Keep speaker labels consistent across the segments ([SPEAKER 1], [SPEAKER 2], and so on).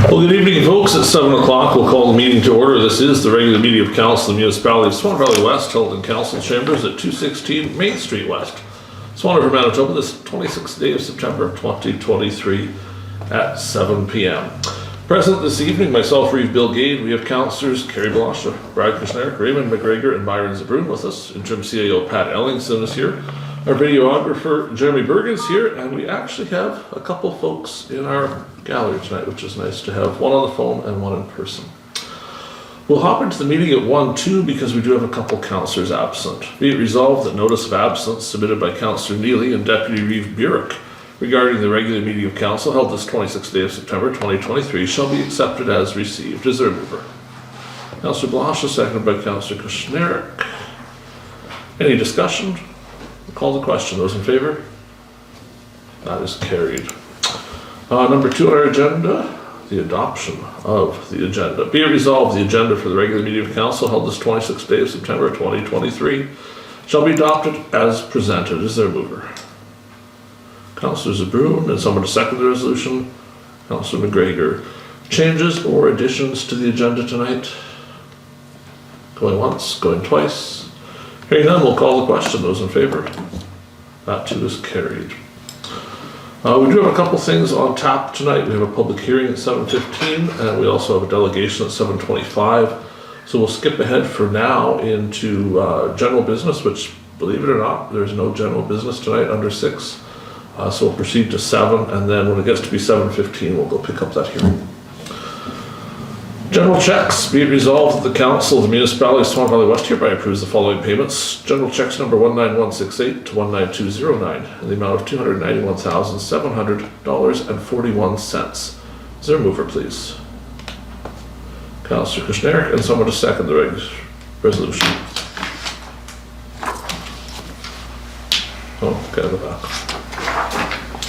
[SPEAKER 1] Well, good evening, folks. It's 7 o'clock. We'll call the meeting to order. This is the regular meeting of Council of the Municipality of Swan Valley West, held in Council Chambers at 216 Main Street West, Swan River, Manitoba, this 26th day of September 2023 at 7 p.m. Present this evening, myself, Reeve, Gade. We have Councillors Carrie, Blosha, Kushniryk, Reeve, McGregor, and Byron Zbirun with us. Interim CAO Pat Ellingson is here. Our videographer Jeremy Berg is here, and we actually have a couple folks in our gallery tonight, which is nice to have, one on the phone and one in person. We'll hop into the meeting at 1:02 because we do have a couple councillors absent. Be it resolved that notice of absence submitted by Councillor Neely and Deputy Reeve Burick regarding the regular meeting of council held this 26th day of September 2023 shall be accepted as received. Is there a mover? Councillor Blosha, seconded by Councillor Kushniryk. Any discussion? Call the question. Those in favor? That is carried. Number 2 on our agenda, the adoption of the agenda. Be it resolved, the agenda for the regular meeting of council held this 26th day of September 2023 shall be adopted as presented. Is there a mover? Councillor Zbirun, and someone to second the resolution. Councillor McGregor. Changes or additions to the agenda tonight? Going once, going twice. Hearing none, we'll call the question. Those in favor? That too is carried. We do have a couple things on tap tonight. We have a public hearing at 7:15, and we also have a delegation at 7:25. So we'll skip ahead for now into general business, which, believe it or not, there's no general business tonight under 6. So we'll proceed to 7, and then when it gets to be 7:15, we'll go pick up that hearing. General checks. Be it resolved that the Council of the Municipality of Swan Valley West hereby approves the following payments. General checks number 19168 to 19209 in the amount of $291,700.41. Is there a mover, please? Councillor Kushniryk, and someone to second the resolution. Oh, okay, the back.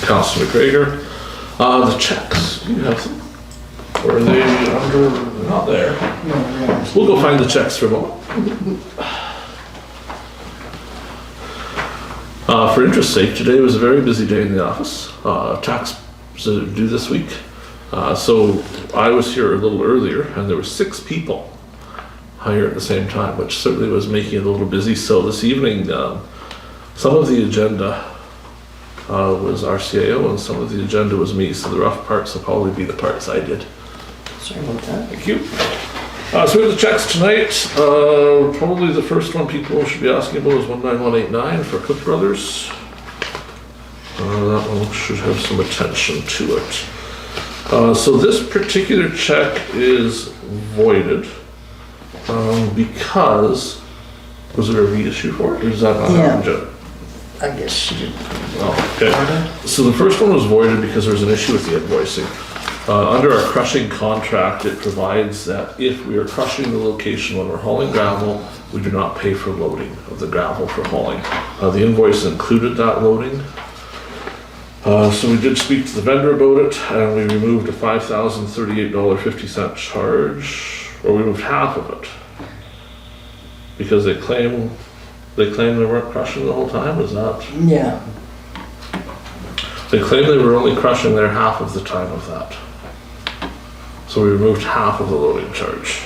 [SPEAKER 1] Councillor McGregor. The checks, you have them? Or are they under, they're not there.
[SPEAKER 2] No.
[SPEAKER 1] We'll go find the checks for a moment. For interest's sake, today was a very busy day in the office. Tax are due this week. So I was here a little earlier and there were 6 people here at the same time, which certainly was making it a little busy. So this evening, some of the agenda was our CAO and some of the agenda was me. So the rough parts will probably be the parts I did.
[SPEAKER 2] Sorry about that.
[SPEAKER 1] Thank you. So we have the checks tonight. Probably the first one people should be asking about is 19189 for Cook Brothers. That one should have some attention to it. So this particular check is voided because, was there a reissue for it, or is that not
[SPEAKER 2] Yeah. I guess she did.
[SPEAKER 1] Oh, okay. So the first one was voided because there was an issue with the invoicing. Under our crushing contract, it provides that if we are crushing the location when we're hauling gravel, we do not pay for loading of the gravel for hauling. The invoice included that loading. So we did speak to the vendor about it, and we removed a $5,038.50 charge, or we removed half of it. Because they claim they weren't crushing the whole time, is that?
[SPEAKER 2] Yeah.
[SPEAKER 1] They claim they were only crushing their half of the time of that. So we removed half of the loading charge.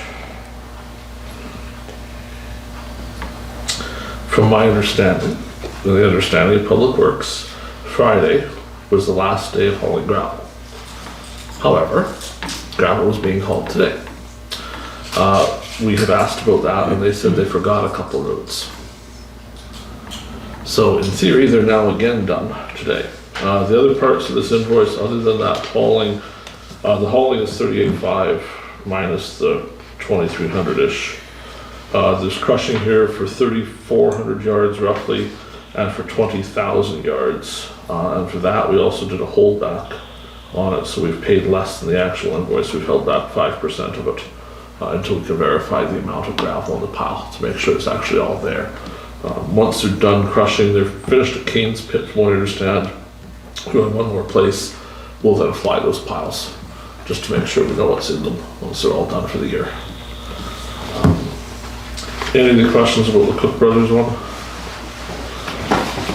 [SPEAKER 1] From my understanding, the understanding of Public Works, Friday was the last day of hauling gravel. However, gravel was being hauled today. We had asked about that and they said they forgot a couple roads. So in theory, they're now again done today. The other parts of this invoice, other than that hauling, the hauling is $38,500 minus the 2,300-ish. There's crushing here for 3,400 yards roughly, and for 20,000 yards. And for that, we also did a holdback on it, so we've paid less than the actual invoice. We've held back 5% of it until we can verify the amount of gravel in the pile to make sure it's actually all there. Once they're done crushing, they're finished at Kane's Pit, from what I understand. Going one more place, we'll then fly those piles just to make sure we know what's in them once they're all done for the year. Any other questions about the Cook Brothers one?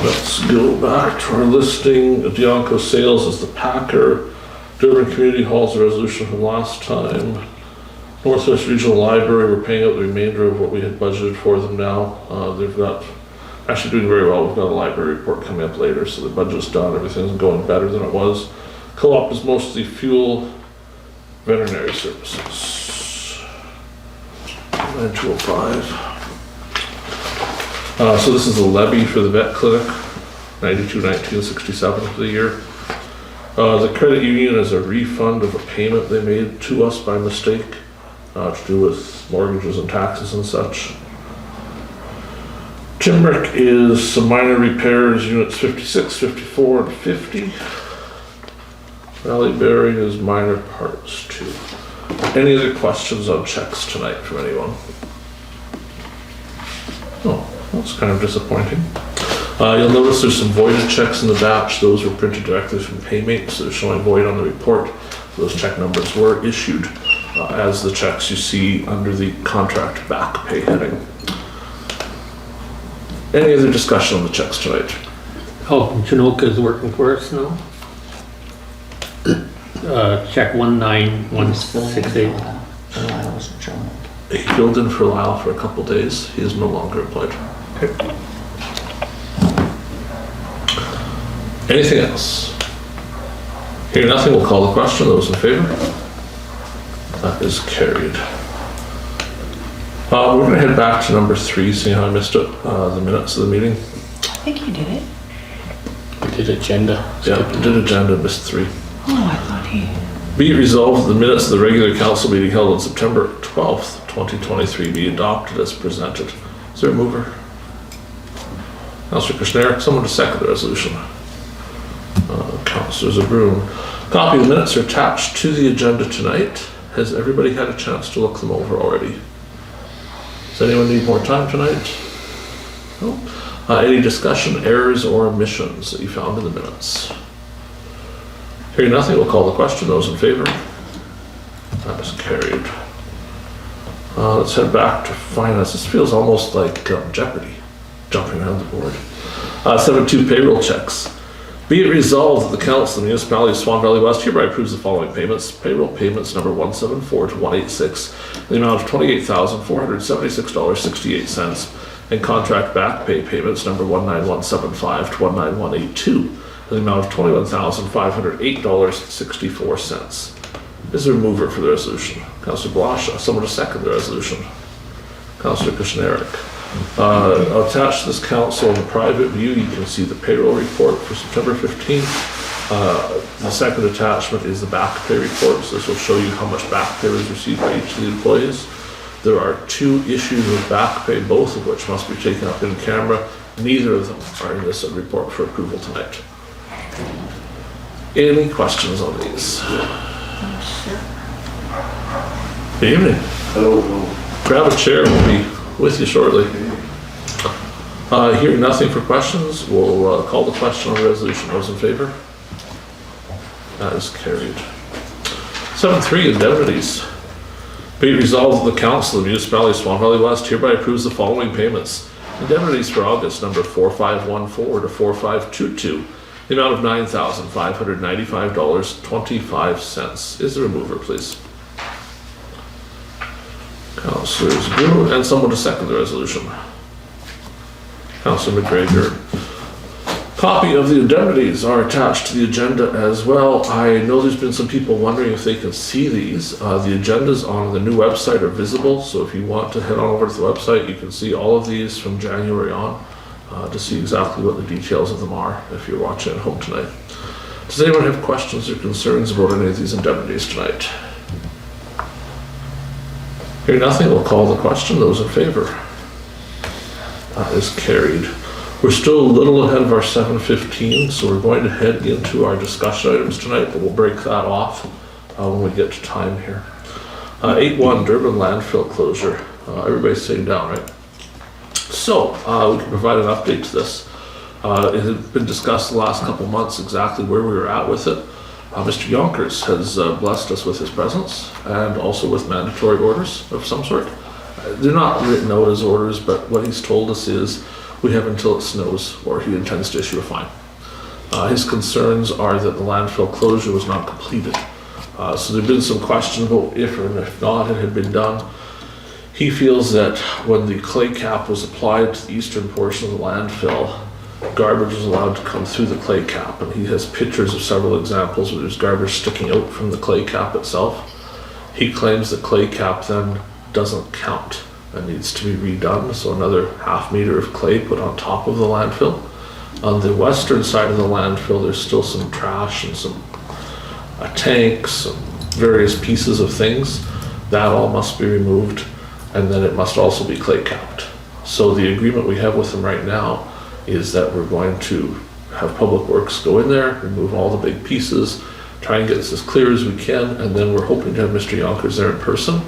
[SPEAKER 1] Let's go back to our listing. Dianco Sales is the packer. Durban Community Hall's a resolution from last time. Northwest Regional Library, we're paying out the remainder of what we had budgeted for them now. They've got, actually doing very well. We've got a library report coming up later, so the budget's done. Everything's going better than it was. Co-op is mostly fuel, veterinary services. 9205. So this is a levy for the vet clinic, 921967 for the year. The credit union is a refund of a payment they made to us by mistake, to do with mortgages and taxes and such. Timbrick is some minor repairs, units 56, 54, and 50. Valley Berry is minor parts too. Any other questions on checks tonight from anyone? Oh, that's kind of disappointing. You'll notice there's some voided checks in the batch. Those were printed directly from Paymates, so they're showing void on the report. Those check numbers were issued as the checks you see under the contract back pay heading. Any other discussion on the checks tonight?
[SPEAKER 3] Oh, Chinook is working for us now. Check 19168.
[SPEAKER 2] I wasn't showing up.
[SPEAKER 1] He filled in for Lyle for a couple days. He is no longer employed. Okay. Anything else? Hearing nothing, we'll call the question. Those in favor? That is carried. We're going to head back to number 3, seeing how I missed it, the minutes of the meeting.
[SPEAKER 4] I think you did it.
[SPEAKER 3] We did agenda.
[SPEAKER 1] Yeah, did agenda, missed 3.
[SPEAKER 4] Oh, I thought he...
[SPEAKER 1] Be it resolved that the minutes of the regular council meeting held on September 12th, 2023 be adopted as presented. Is there a mover? Councillor Kushniryk, someone to second the resolution. Councillor Zbirun. Copy of the minutes are attached to the agenda tonight. Has everybody had a chance to look them over already? Does anyone need more time tonight? No? Any discussion, errors, or omissions that you found in the minutes? Hearing nothing, we'll call the question. Those in favor? That is carried. Let's head back to finance. This feels almost like Jeopardy, jumping around the board. 7.2 payroll checks. Be it resolved that the Council of the Municipality of Swan Valley West hereby approves the following payments. Payroll payments number 174 to 186, the amount of $28,476.68, and contract back pay payments number 19175 to 19182, the amount of $21,508.64. Is there a mover for the resolution? Councillor Blosha. Someone to second the resolution? Councillor Kushniryk. Attached to this council in the private view, you can see the payroll report for September 15th. The second attachment is the back pay report. So this will show you how much back pay was received by each of the employees. There are 2 issues of back pay, both of which must be taken up in camera. Neither of them are in this report for approval tonight. Any questions on these? Good evening.
[SPEAKER 5] Hello.
[SPEAKER 1] Grab a chair, we'll be with you shortly. Hearing nothing for questions, we'll call the question on the resolution. Those in favor? That is carried. 7.3 Indemnities. Be it resolved that the Council of the Municipality of Swan Valley West hereby approves the following payments. Indemnities for August number 4514 to 4522, the amount of $9,595.25. Is there a mover, please? Councillor Zbirun, and someone to second the resolution. Councillor McGregor. Copy of the indemnities are attached to the agenda as well. I know there's been some people wondering if they can see these. The agendas on the new website are visible, so if you want to head on over to the website, you can see all of these from January on to see exactly what the details of them are if you're watching at home tonight. Does anyone have questions or concerns about any of these indemnities tonight? Hearing nothing, we'll call the question. Those in favor? That is carried. We're still a little ahead of our 7:15, so we're going to head into our discussion items tonight, but we'll break that off when we get to time here. 8.1 Durban landfill closure. Everybody's sitting down, right? So we can provide an update to this. It had been discussed the last couple months exactly where we were at with it. Mr. Yonkers has blessed us with his presence and also with mandatory orders of some sort. They're not written out as orders, but what he's told us is we have until it snows or he intends to issue a fine. His concerns are that the landfill closure was not completed. So there've been some question about if or if not it had been done. He feels that when the clay cap was applied to the eastern portion of the landfill, garbage was allowed to come through the clay cap, and he has pictures of several examples where there's garbage sticking out from the clay cap itself. He claims the clay cap then doesn't count and needs to be redone, so another ½ meter of clay put on top of the landfill. On the western side of the landfill, there's still some trash and some tanks, some various pieces of things. That all must be removed, and then it must also be clay capped. So the agreement we have with them right now is that we're going to have Public Works go in there, remove all the big pieces, try and get this as clear as we can, and then we're hoping to have Mr. Yonkers there in person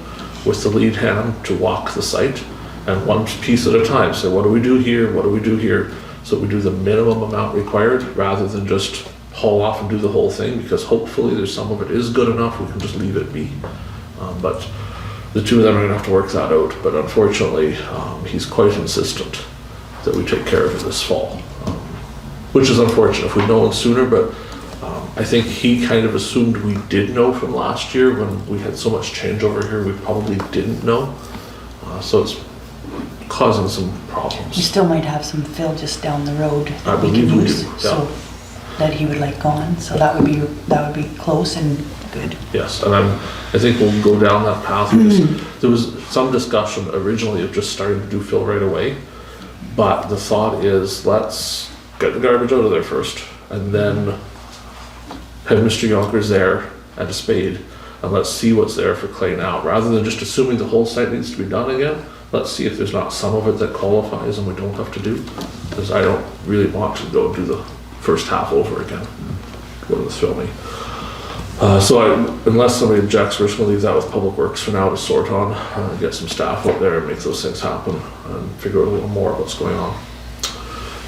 [SPEAKER 1] with the lead hand to walk the site, and one piece at a time say, what do we do here, what do we do here? So we do the minimum amount required rather than just haul off and do the whole thing, because hopefully there's some of it is good enough, we can just leave it be. But the two of them are gonna have to work that out, but unfortunately, he's quite insistent that we take care of it this fall. Which is unfortunate, if we'd known sooner, but I think he kind of assumed we did know from last year when we had so much changeover here, we probably didn't know. So it's causing some
[SPEAKER 4] We
[SPEAKER 1] problems.
[SPEAKER 4] still might have some fill just down the road
[SPEAKER 1] I
[SPEAKER 4] that we
[SPEAKER 1] believe
[SPEAKER 4] can
[SPEAKER 1] we
[SPEAKER 4] use,
[SPEAKER 1] do, yeah.
[SPEAKER 4] so that he would like gone, so that would be close and good.
[SPEAKER 1] Yes, and I think we'll go down that path because there was some discussion originally of just starting to do fill right away. But the thought is, let's get the garbage out of there first, and then have Mr. Yonkers there and a spade, and let's see what's there for clay now. Rather than just assuming the whole site needs to be done again, let's see if there's not some of it that qualifies and we don't have to do. Because I don't really want to go do the first half over again. Go to the thrill me. Unless somebody objects, we're just gonna leave that with Public Works for now to sort on, get some staff out there and make those things happen and figure out a little more what's going on.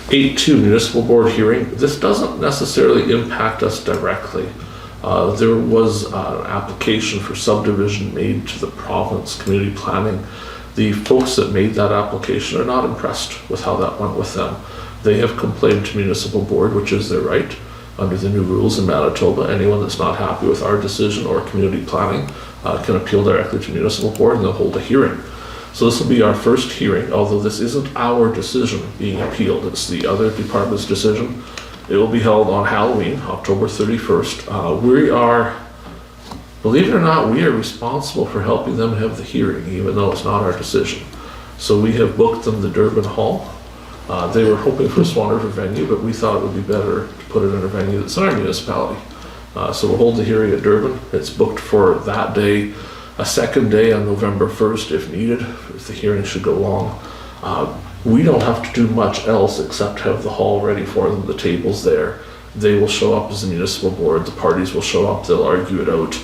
[SPEAKER 1] 8.2 Municipal Board hearing. This doesn't necessarily impact us directly. There was an application for subdivision made to the province community planning. The folks that made that application are not impressed with how that went with them. They have complained to Municipal Board, which is their right. Under the new rules in Manitoba, anyone that's not happy with our decision or community planning can appeal directly to Municipal Board and they'll hold a hearing. So this will be our first hearing, although this isn't our decision being appealed, it's the other department's decision. It will be held on Halloween, October 31st. We are, believe it or not, we are responsible for helping them have the hearing, even though it's not our decision. So we have booked them the Durban Hall. They were hoping for a Swan River venue, but we thought it would be better to put it in a venue that's in our municipality. So we'll hold the hearing at Durban. It's booked for that day, a second day on November 1st if needed, if the hearing should go long. We don't have to do much else except have the hall ready for them, the tables there. They will show up as the Municipal Board, the parties will show up, they'll argue it out.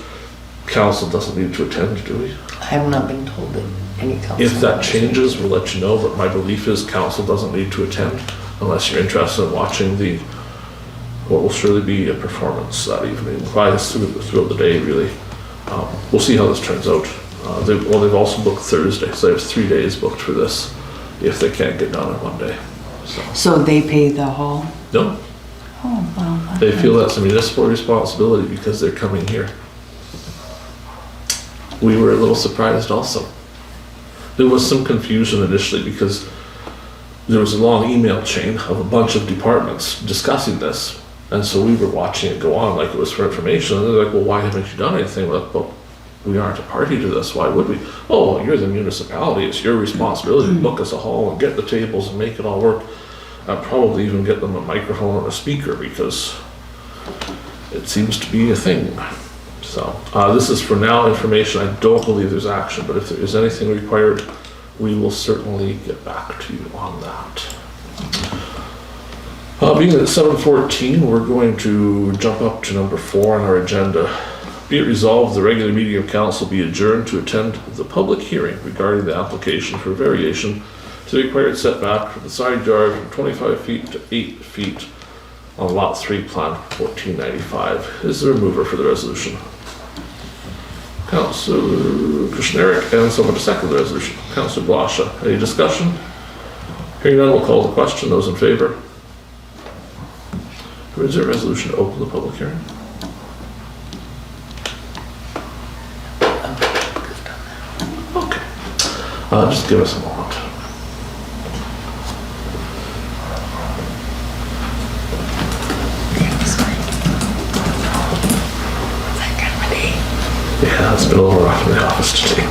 [SPEAKER 1] Council doesn't need to attend, do we?
[SPEAKER 2] I have not been told that any council.
[SPEAKER 1] If that changes, we'll let you know, but my belief is council doesn't need to attend unless you're interested in watching what will surely be a performance that evening, probably throughout the day, really. We'll see how this turns out. They've also booked Thursday, so they have 3 days booked for this if they can't get done in one day.
[SPEAKER 4] So they pay the hall?
[SPEAKER 1] No,
[SPEAKER 4] Oh, well.
[SPEAKER 1] they feel that's a municipal responsibility because they're coming here. We were a little surprised also. There was some confusion initially because there was a long email chain of a bunch of departments discussing this. And so we were watching it go on like it was for information. And they're like, well, why haven't you done anything? We're like, well, we aren't a party to this. Why would we? Oh, well, you're the municipality. It's your responsibility to book us a hall and get the tables and make it all work. And probably even get them a microphone and a speaker because it seems to be a thing. So this is for now information. I don't believe there's action, but if there is anything required, we will certainly get back to you on that. Being at 7:14, we're going to jump up to number 4 on our agenda. Be it resolved, the regular meeting of council be adjourned to attend the public hearing regarding the application for variation to the required setback from the side yard from 25 feet to 8 feet on lot 3, plan 1495. Is there a mover for the resolution? Councillor Kushniryk, and someone to second the resolution. Councillor Blosha. Any discussion? Hearing none, we'll call the question. Those in favor? There is Is there a resolution to open the public hearing? Okay. Just give us a moment. Yeah, it's been a little rough in the office today.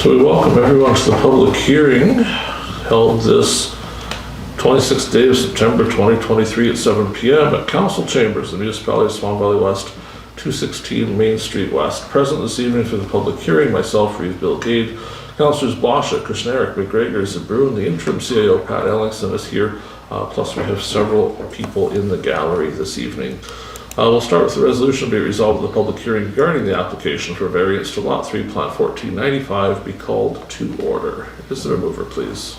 [SPEAKER 1] So we welcome everyone to the public hearing held this 26th day of September 2023 at 7 p.m. at Council Chambers, the Municipality of Swan Valley West, 216 Main Street West. Present this evening for the public hearing, myself, Reeve, Gade, Councillors Blosha, Kushniryk, McGregor, Zbirun, the interim CAO, Pat Ellingson is here, plus we have several people in the gallery this evening. We'll start with the resolution be resolved at the public hearing regarding the application for variance to Lot 3, Plat 1495 be called to order. Is there a mover, please?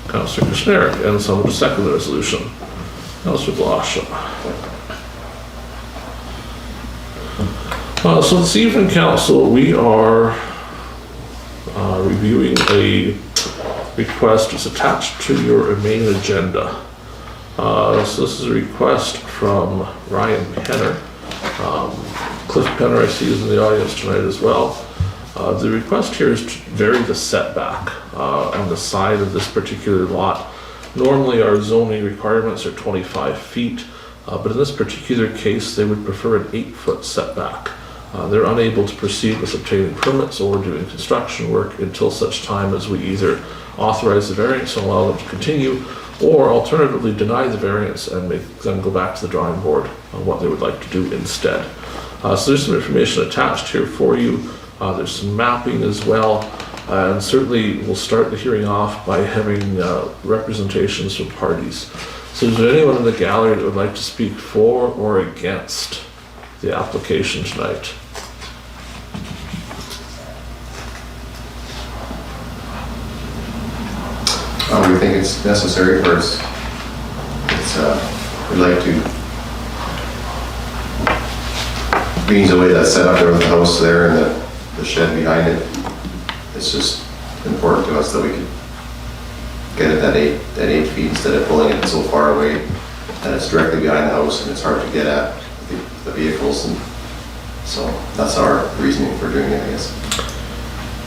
[SPEAKER 1] Councillor Kushniryk, and someone to second the resolution. Councillor Blosha. So this evening, Council, we are reviewing a request that's attached to your main agenda. So this is a request from Ryan Penner. Cliff Penner, I see, is in the audience tonight as well. The request here is to vary the setback on the side of this particular lot. Normally our zoning requirements are 25 feet, but in this particular case they would prefer an 8-foot setback. They're unable to proceed with obtaining permits or doing construction work until such time as we either authorize the variance and allow them to continue, or alternatively deny the variance and make them go back to the drawing board on what they would like to do instead. So there's some information attached here for you. There's some mapping as well, and certainly we'll start the hearing off by having representations from parties. So is there anyone in the gallery that would like to speak for or against the application tonight?
[SPEAKER 5] We think it's necessary for us. We'd like to, being the way that's set up there with the house there and the shed behind it, it's just important to us that we can get it at 8 feet instead of pulling it so far away that it's directly behind the house and it's hard to get at the vehicles. And so that's our reasoning for doing it, I guess.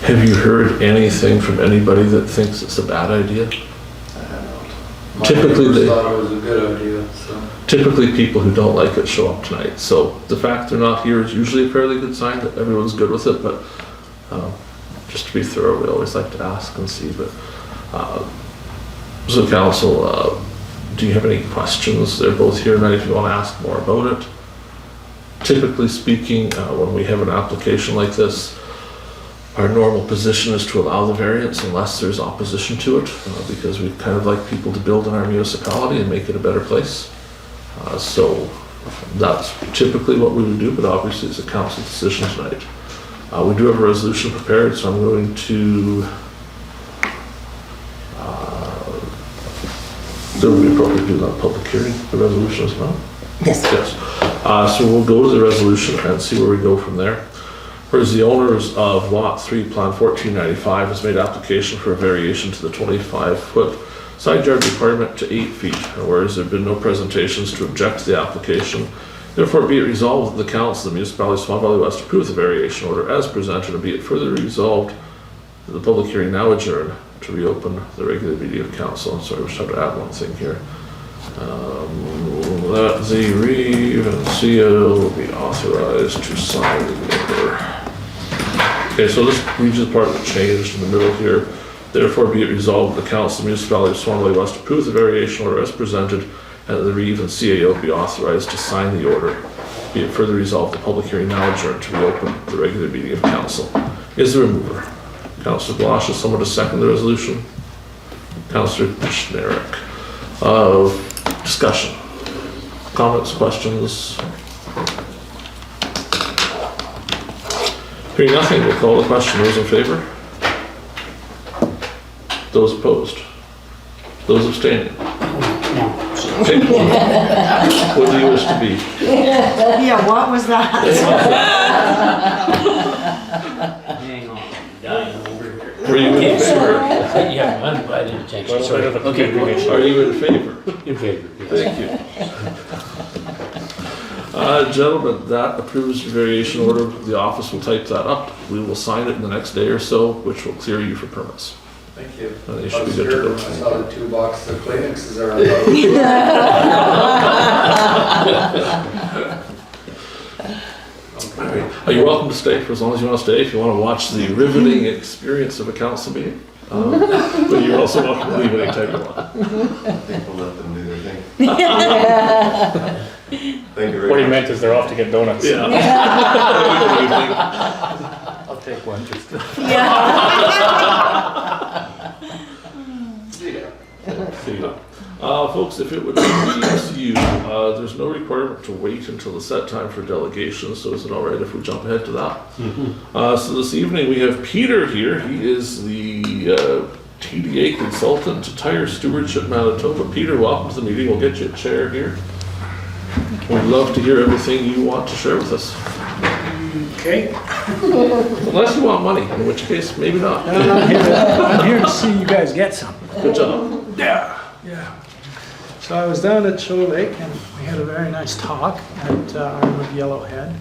[SPEAKER 1] Have you heard anything from anybody that thinks it's a bad idea?
[SPEAKER 5] I have not.
[SPEAKER 1] Typically,
[SPEAKER 6] My neighbors thought it was a good idea, so.
[SPEAKER 1] Typically people who don't like it show up tonight. So the fact they're not here is usually a fairly good sign that everyone's good with it, but just to be thorough, we always like to ask and see. But so Council, do you have any questions? They're both here tonight if you want to ask more about it. Typically speaking, when we have an application like this, our normal position is to allow the variance unless there's opposition to it, because we kind of like people to build in our municipality and make it a better place. So that's typically what we would do, but obviously it's a council decision tonight. We do have a resolution prepared, so I'm going to it would be appropriate to do that public hearing, the resolution as well.
[SPEAKER 2] Yes.
[SPEAKER 1] Yes. So we'll go to the resolution and see where we go from there. Whereas the owners of Lot 3, Plan 1495 has made application for a variation to the 25-foot side yard requirement to 8 feet, and whereas there have been no presentations to object to the application, therefore be it resolved that the Council of the Municipality of Swan Valley West approve the variation order as presented, and be it further resolved that the public hearing now adjourn to reopen the regular meeting of Council. I'm sorry, I just have to add one thing here. That the Reeve and CO will be authorized to sign the order. Okay, so this reads the part that changed in the middle here. Therefore be it resolved the Council of the Municipality of Swan Valley West approve the variation order as presented, and that the Reeve and CAO be authorized to sign the order. Be it further resolved the public hearing now adjourned to reopen the regular meeting of Council. Is there a mover? Councillor Blosha, someone to second the resolution? Councillor Kushniryk. Discussion. Comments, questions? Hearing nothing, we'll call the question. Those in favor? Those opposed? Those abstaining? Take one. What do you wish to be?
[SPEAKER 4] Yeah, what was that?
[SPEAKER 3] Hang on, dying over here.
[SPEAKER 1] Were you in favor?
[SPEAKER 3] Yeah, uninvited attention,
[SPEAKER 1] Well,
[SPEAKER 3] sorry. Okay,
[SPEAKER 1] Are you in favor?
[SPEAKER 3] in favor, yes.
[SPEAKER 1] Thank you. Gentlemen, that approves your variation order. The office will type that up. We will sign it in the next day or so, which will clear you for permits.
[SPEAKER 6] Thank you.
[SPEAKER 1] And they
[SPEAKER 6] I
[SPEAKER 1] should be
[SPEAKER 6] was
[SPEAKER 1] good to
[SPEAKER 6] sure
[SPEAKER 1] go.
[SPEAKER 6] when I saw the 2 boxes of Kleenexes around.
[SPEAKER 1] All right. You're welcome to stay for as long as you want to stay. If you want to watch the riveting experience of a council meeting. But you're also welcome to leave anytime you want.
[SPEAKER 5] I think we'll let them do their thing. Thank you very much.
[SPEAKER 7] What he meant is they're off to get donuts.
[SPEAKER 1] Yeah.
[SPEAKER 7] I'll take one just to.
[SPEAKER 5] See ya.
[SPEAKER 1] See you. Folks, if it would please you, there's no requirement to wait until the set time for delegations, so is it all right if we jump ahead to that? So this evening we have Peter here. He is the TDA consultant to Tire Stewardship Manitoba. Peter, welcome to the meeting. We'll get you a chair here. We'd love to hear everything you want to share with us.
[SPEAKER 8] Okay,
[SPEAKER 1] Unless you want money, in which case, maybe not.
[SPEAKER 8] I'm here to see you guys get some.
[SPEAKER 1] Good job.
[SPEAKER 8] Yeah. So I was down at Shoal Lake and we had a very nice talk at Arm of Yellowhead.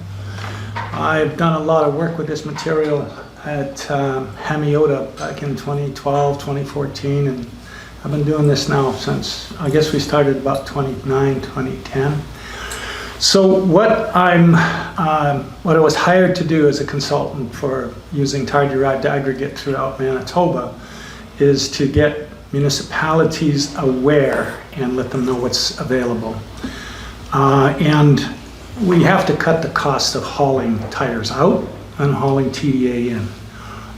[SPEAKER 8] I've done a lot of work with this material at Hamiota back in 2012, 2014, and I've been doing this now since, I guess we started about 2010. So what I was hired to do as a consultant for using tire-derived aggregate throughout Manitoba is to get municipalities aware and let them know what's available. And we have to cut the cost of hauling tires out and hauling TDA in.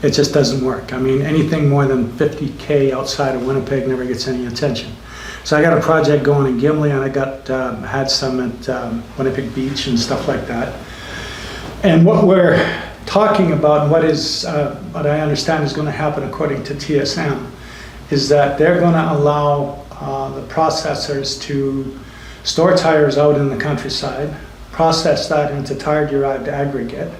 [SPEAKER 8] It just doesn't work. I mean, anything more than 50K outside of Winnipeg never gets any attention. So I got a project going in Gimli, and I got had some at Winnipeg Beach and stuff like that. And what we're talking about, and what I understand is going to happen according to TSM, is that they're going to allow the processors to store tires out in the countryside, process that into tire-derived aggregate,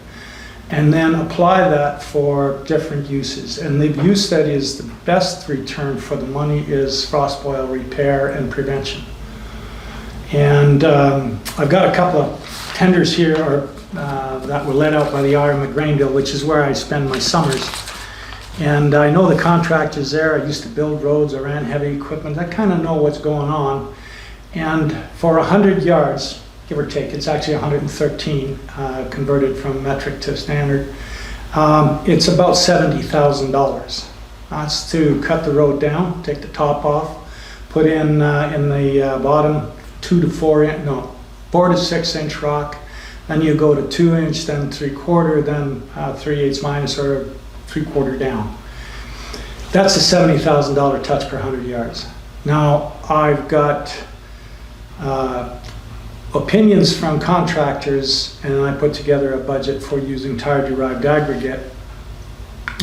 [SPEAKER 8] and then apply that for different uses. And the use that is the best return for the money is frost boil repair and prevention. And I've got a couple of tenders here that were let out by the RM at Grainville, which is where I spend my summers. And I know the contractors there. I used to build roads, I ran heavy equipment. I kind of know what's going on. And for 100 yards, give or take, it's actually 113 converted from metric to standard. It's about $70,000. That's to cut the road down, take the top off, put in the bottom 4 to 6 inch rock. Then you go to 2 inch, then 3/4, then 3/8 minus or 3/4 down. That's a $70,000 touch per 100 yards. Now I've got opinions from contractors, and I put together a budget for using tire-derived aggregate.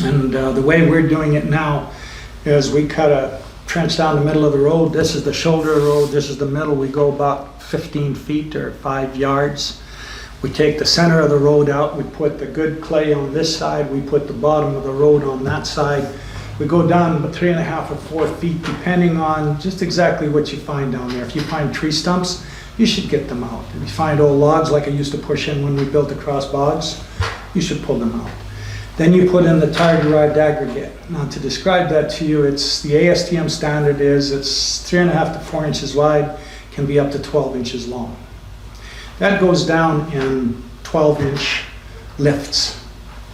[SPEAKER 8] And the way we're doing it now is we cut a trench down the middle of the road. This is the shoulder of the road, this is the middle. We go about 15 feet or 5 yards. We take the center of the road out, we put the good clay on this side, we put the bottom of the road on that side. We go down about 3.5 or 4 feet, depending on just exactly what you find down there. If you find tree stumps, you should get them out. If you find old logs like I used to push in when we built the cross bogs, you should pull them out. Then you put in the tire-derived aggregate. Now to describe that to you, it's the ASTM standard is it's 3.5 to 4 inches wide, can be up to 12 inches long. That goes down in 12-inch lifts.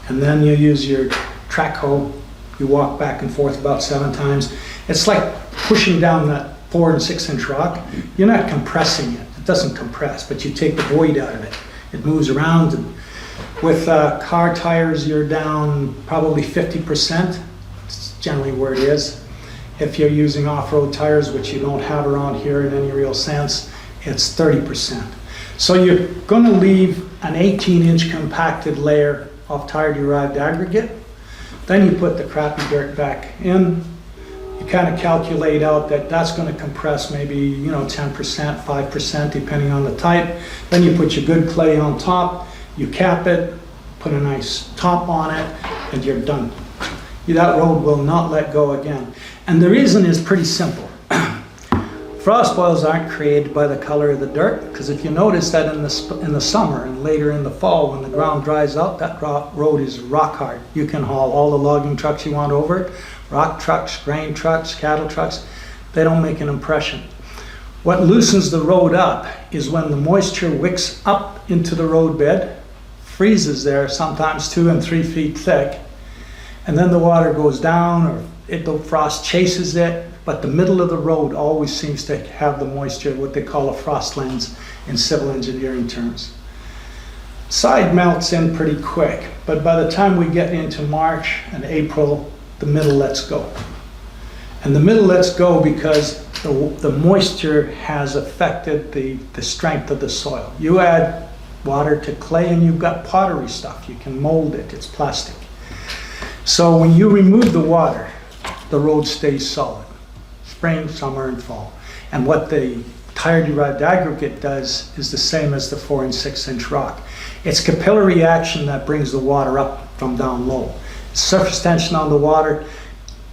[SPEAKER 8] And then you use your track hoe, you walk back and forth about 7 times. It's like pushing down that 4 and 6 inch rock. You're not compressing it. It doesn't compress, but you take the void out of it. It moves around, and With car tires, you're down probably 50%. It's generally where it is. If you're using off-road tires, which you don't have around here in any real sense, it's 30%. So you're going to leave an 18-inch compacted layer of tire-derived aggregate. Then you put the crappy dirt back in. You kind of calculate out that that's going to compress maybe 10%, 5%, depending on the type. Then you put your good clay on top. You cap it, put a nice top on it, and you're done. That road will not let go again. And the reason is pretty simple. Frost boils aren't created by the color of the dirt, because if you notice that in the summer and later in the fall when the ground dries out, that road is rock hard. You can haul all the logging trucks you want over it, rock trucks, grain trucks, cattle trucks, they don't make an impression. What loosens the road up is when the moisture wicks up into the roadbed, freezes there, sometimes 2 and 3 feet thick, and then the water goes down or the frost chases it, but the middle of the road always seems to have the moisture, what they call a frost lens in civil engineering terms. Side melts in pretty quick, but by the time we get into March and April, the middle lets go. And the middle lets go because the moisture has affected the strength of the soil. You add water to clay and you've got pottery stuff. You can mold it, it's plastic. So when you remove the water, the road stays solid. Spring, summer, and fall. And what the tire-derived aggregate does is the same as the 4 and 6 inch rock. It's capillary action that brings the water up from down low. Surface tension on the water.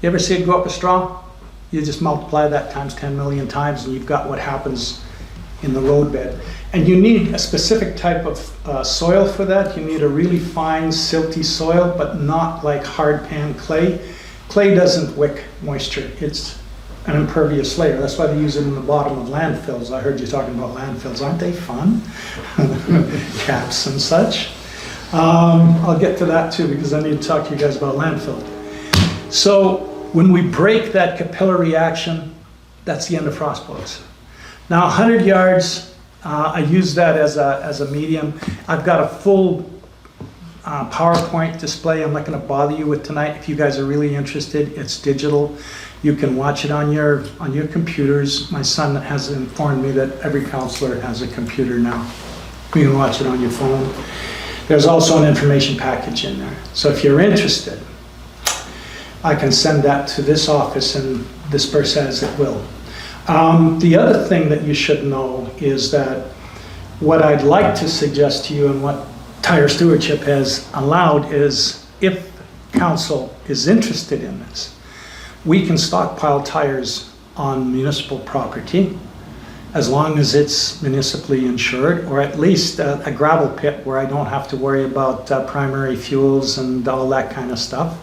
[SPEAKER 8] You ever see it go up a straw? You just multiply that times 10 million times and you've got what happens in the roadbed. And you need a specific type of soil for that. You need a really fine, silty soil, but not like hard pan clay. Clay doesn't wick moisture. It's an impervious layer. That's why they use it in the bottom of landfills. I heard you talking about landfills. Aren't they fun? Caps and such. I'll get to that too because I need to talk to you guys about landfill. So when we break that capillary action, that's the end of frost boils. Now 100 yards, I use that as a medium. I've got a full PowerPoint display I'm not going to bother you with tonight. If you guys are really interested, it's digital. You can watch it on your computers. My son has informed me that every councillor has a computer now. You can watch it on your phone. There's also an information package in there. So if you're interested, I can send that to this office and disperse as it will. The other thing that you should know is that what I'd like to suggest to you and what Tire Stewardship has allowed is if council is interested in this, we can stockpile tires on municipal property as long as it's municipally insured, or at least a gravel pit where I don't have to worry about primary fuels and all that kind of stuff.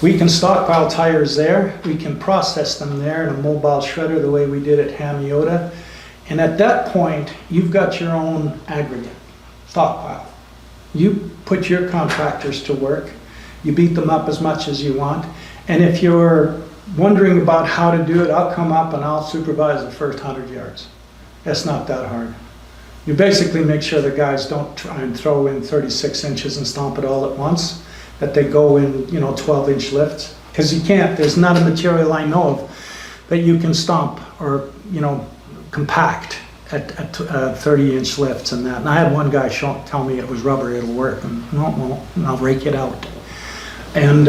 [SPEAKER 8] We can stockpile tires there. We can process them there in a mobile shredder the way we did at Hamiota. And at that point, you've got your own aggregate stockpile. You put your contractors to work. You beat them up as much as you want. And if you're wondering about how to do it, I'll come up and I'll supervise the first 100 yards. That's not that hard. You basically make sure the guys don't try and throw in 36 inches and stomp it all at once, that they go in 12-inch lifts. Because you can't, there's not a material I know of that you can stomp or compact at 30-inch lifts and that. And I had one guy tell me it was rubber, it'll work. And no, it won't, and I'll rake it out. And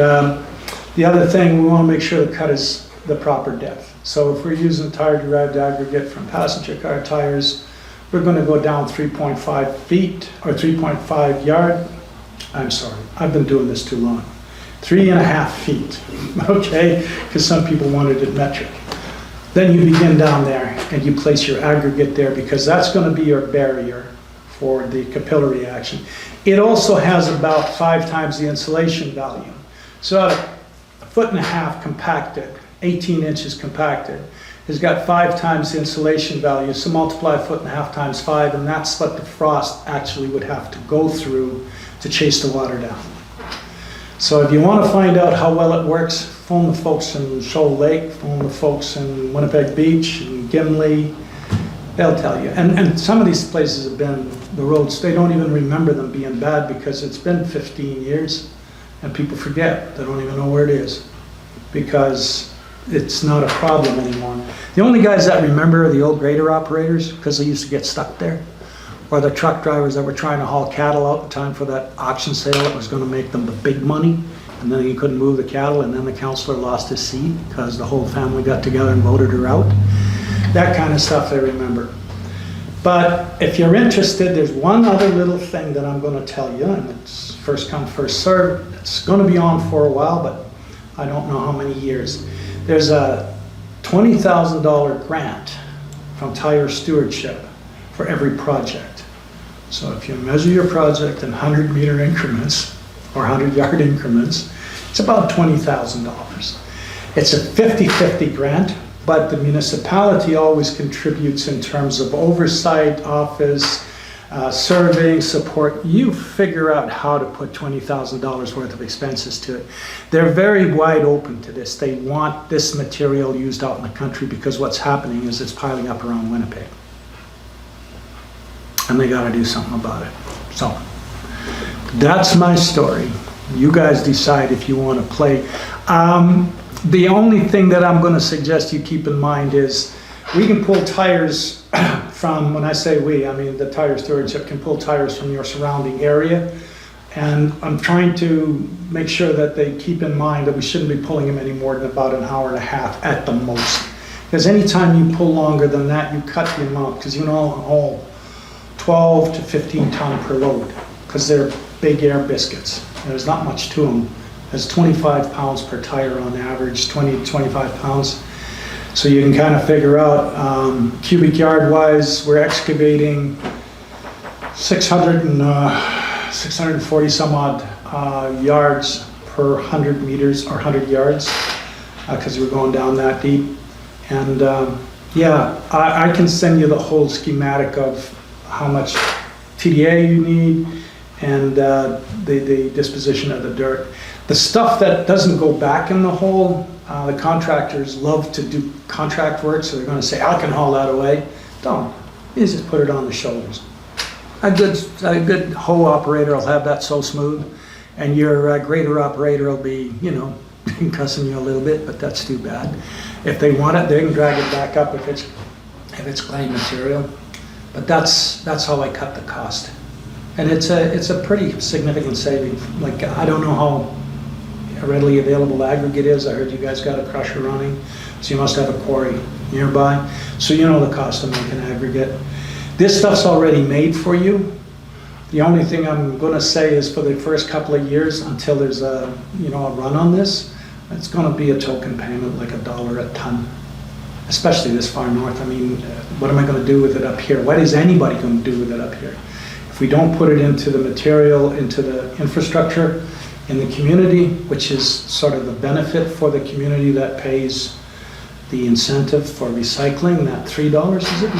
[SPEAKER 8] the other thing, we want to make sure the cut is the proper depth. So if we're using tire-derived aggregate from passenger car tires, we're going to go down 3.5 feet or 3.5 yard. I'm sorry, I've been doing this too long. 3.5 feet, okay? Because some people wanted it metric. Then you begin down there and you place your aggregate there because that's going to be your barrier for the capillary action. It also has about 5 times the insulation value. So at 1.5 foot compacted, 18 inches compacted, has got 5 times the insulation value. So multiply 1.5 foot times 5, and that's what the frost actually would have to go through to chase the water down. So if you want to find out how well it works, phone the folks in Shoal Lake, phone the folks in Winnipeg Beach and Gimli. They'll tell you. And some of these places have been, the roads, they don't even remember them being bad because it's been 15 years and people forget. They don't even know where it is because it's not a problem anymore. The only guys that remember are the old grader operators because they used to get stuck there, or the truck drivers that were trying to haul cattle out in time for that auction sale that was going to make them the big money, and then he couldn't move the cattle, and then the councillor lost his seat because the whole family got together and voted her out. That kind of stuff I remember. But if you're interested, there's one other little thing that I'm going to tell you, and it's first come, first served. It's going to be on for a while, but I don't know how many years. There's a $20,000 grant from Tire Stewardship for every project. So if you measure your project in 100-meter increments or 100-yard increments, it's about $20,000. It's a 50-50 grant, but the municipality always contributes in terms of oversight, office, surveying, support. You figure out how to put $20,000 worth of expenses to it. They're very wide open to this. They want this material used out in the country because what's happening is it's piling up around Winnipeg. And they gotta do something about it. So, that's my story. You guys decide if you wanna play. The only thing that I'm gonna suggest you keep in mind is we can pull tires from, when I say we, I mean the Tire Stewardship can pull tires from your surrounding area. And I'm trying to make sure that they keep in mind that we shouldn't be pulling them any more than about an hour and a half at the most. Because anytime you pull longer than that, you cut the amount, because you know, all 12 to 15 ton per load, because they're big air biscuits. There's not much to them. There's 25 pounds per tire on average, 20 to 25 pounds. So you can kind of figure out, cubic yard wise, we're excavating 640 some odd yards per 100 meters or 100 yards, because we're going down that deep. And yeah, I can send you the whole schematic of how much TDA you need and the disposition of the dirt. The stuff that doesn't go back in the hole, the contractors love to do contract work, so they're going to say, I can haul that away. Don't. You just put it on the shoulders. A good hoe operator will have that so smooth, and your grader operator will be, you know, cussing you a little bit, but that's too bad. If they want it, they can drag it back up if it's clay material. But that's how I cut the cost, and it's a pretty significant saving. Like, I don't know how readily available aggregate is. I heard you guys got a crusher running, so you must have a quarry nearby, so you know the cost of making aggregate. This stuff's already made for you. The only thing I'm going to say is for the first couple of years, until there's a run on this, it's going to be a token payment, like $1 a ton. Especially this far north. I mean, what am I going to do with it up here? What is anybody going to do with it up here? If we don't put it into the material, into the infrastructure in the community, which is sort of the benefit for the community that pays the incentive for recycling, that $3, is it?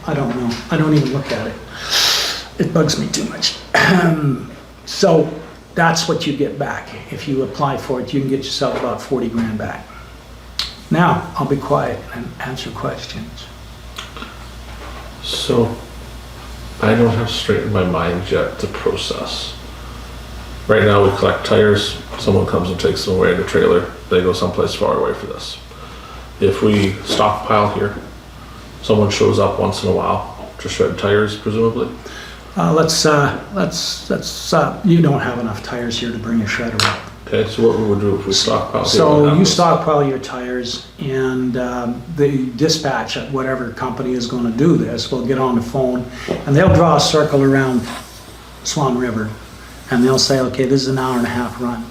[SPEAKER 8] I don't know. I don't even look at it. It bugs me too much. So that's what you get back. If you apply for it, you can get yourself about 40 grand back. Now, I'll be quiet and answer questions.
[SPEAKER 1] So, I don't have straight in my mind yet the process. Right now, we collect tires, someone comes and takes them away in a trailer, they go someplace far away for this. If we stockpile here, someone shows up once in a while to shred tires, presumably?
[SPEAKER 8] You don't have enough tires here to bring a shredder up.
[SPEAKER 1] Okay, so what we would do if we stockpile here?
[SPEAKER 8] So you stockpile your tires, and the dispatch at whatever company is going to do this will get on the phone, and they'll draw a circle around Swan River, and they'll say, okay, this is an hour and a half run.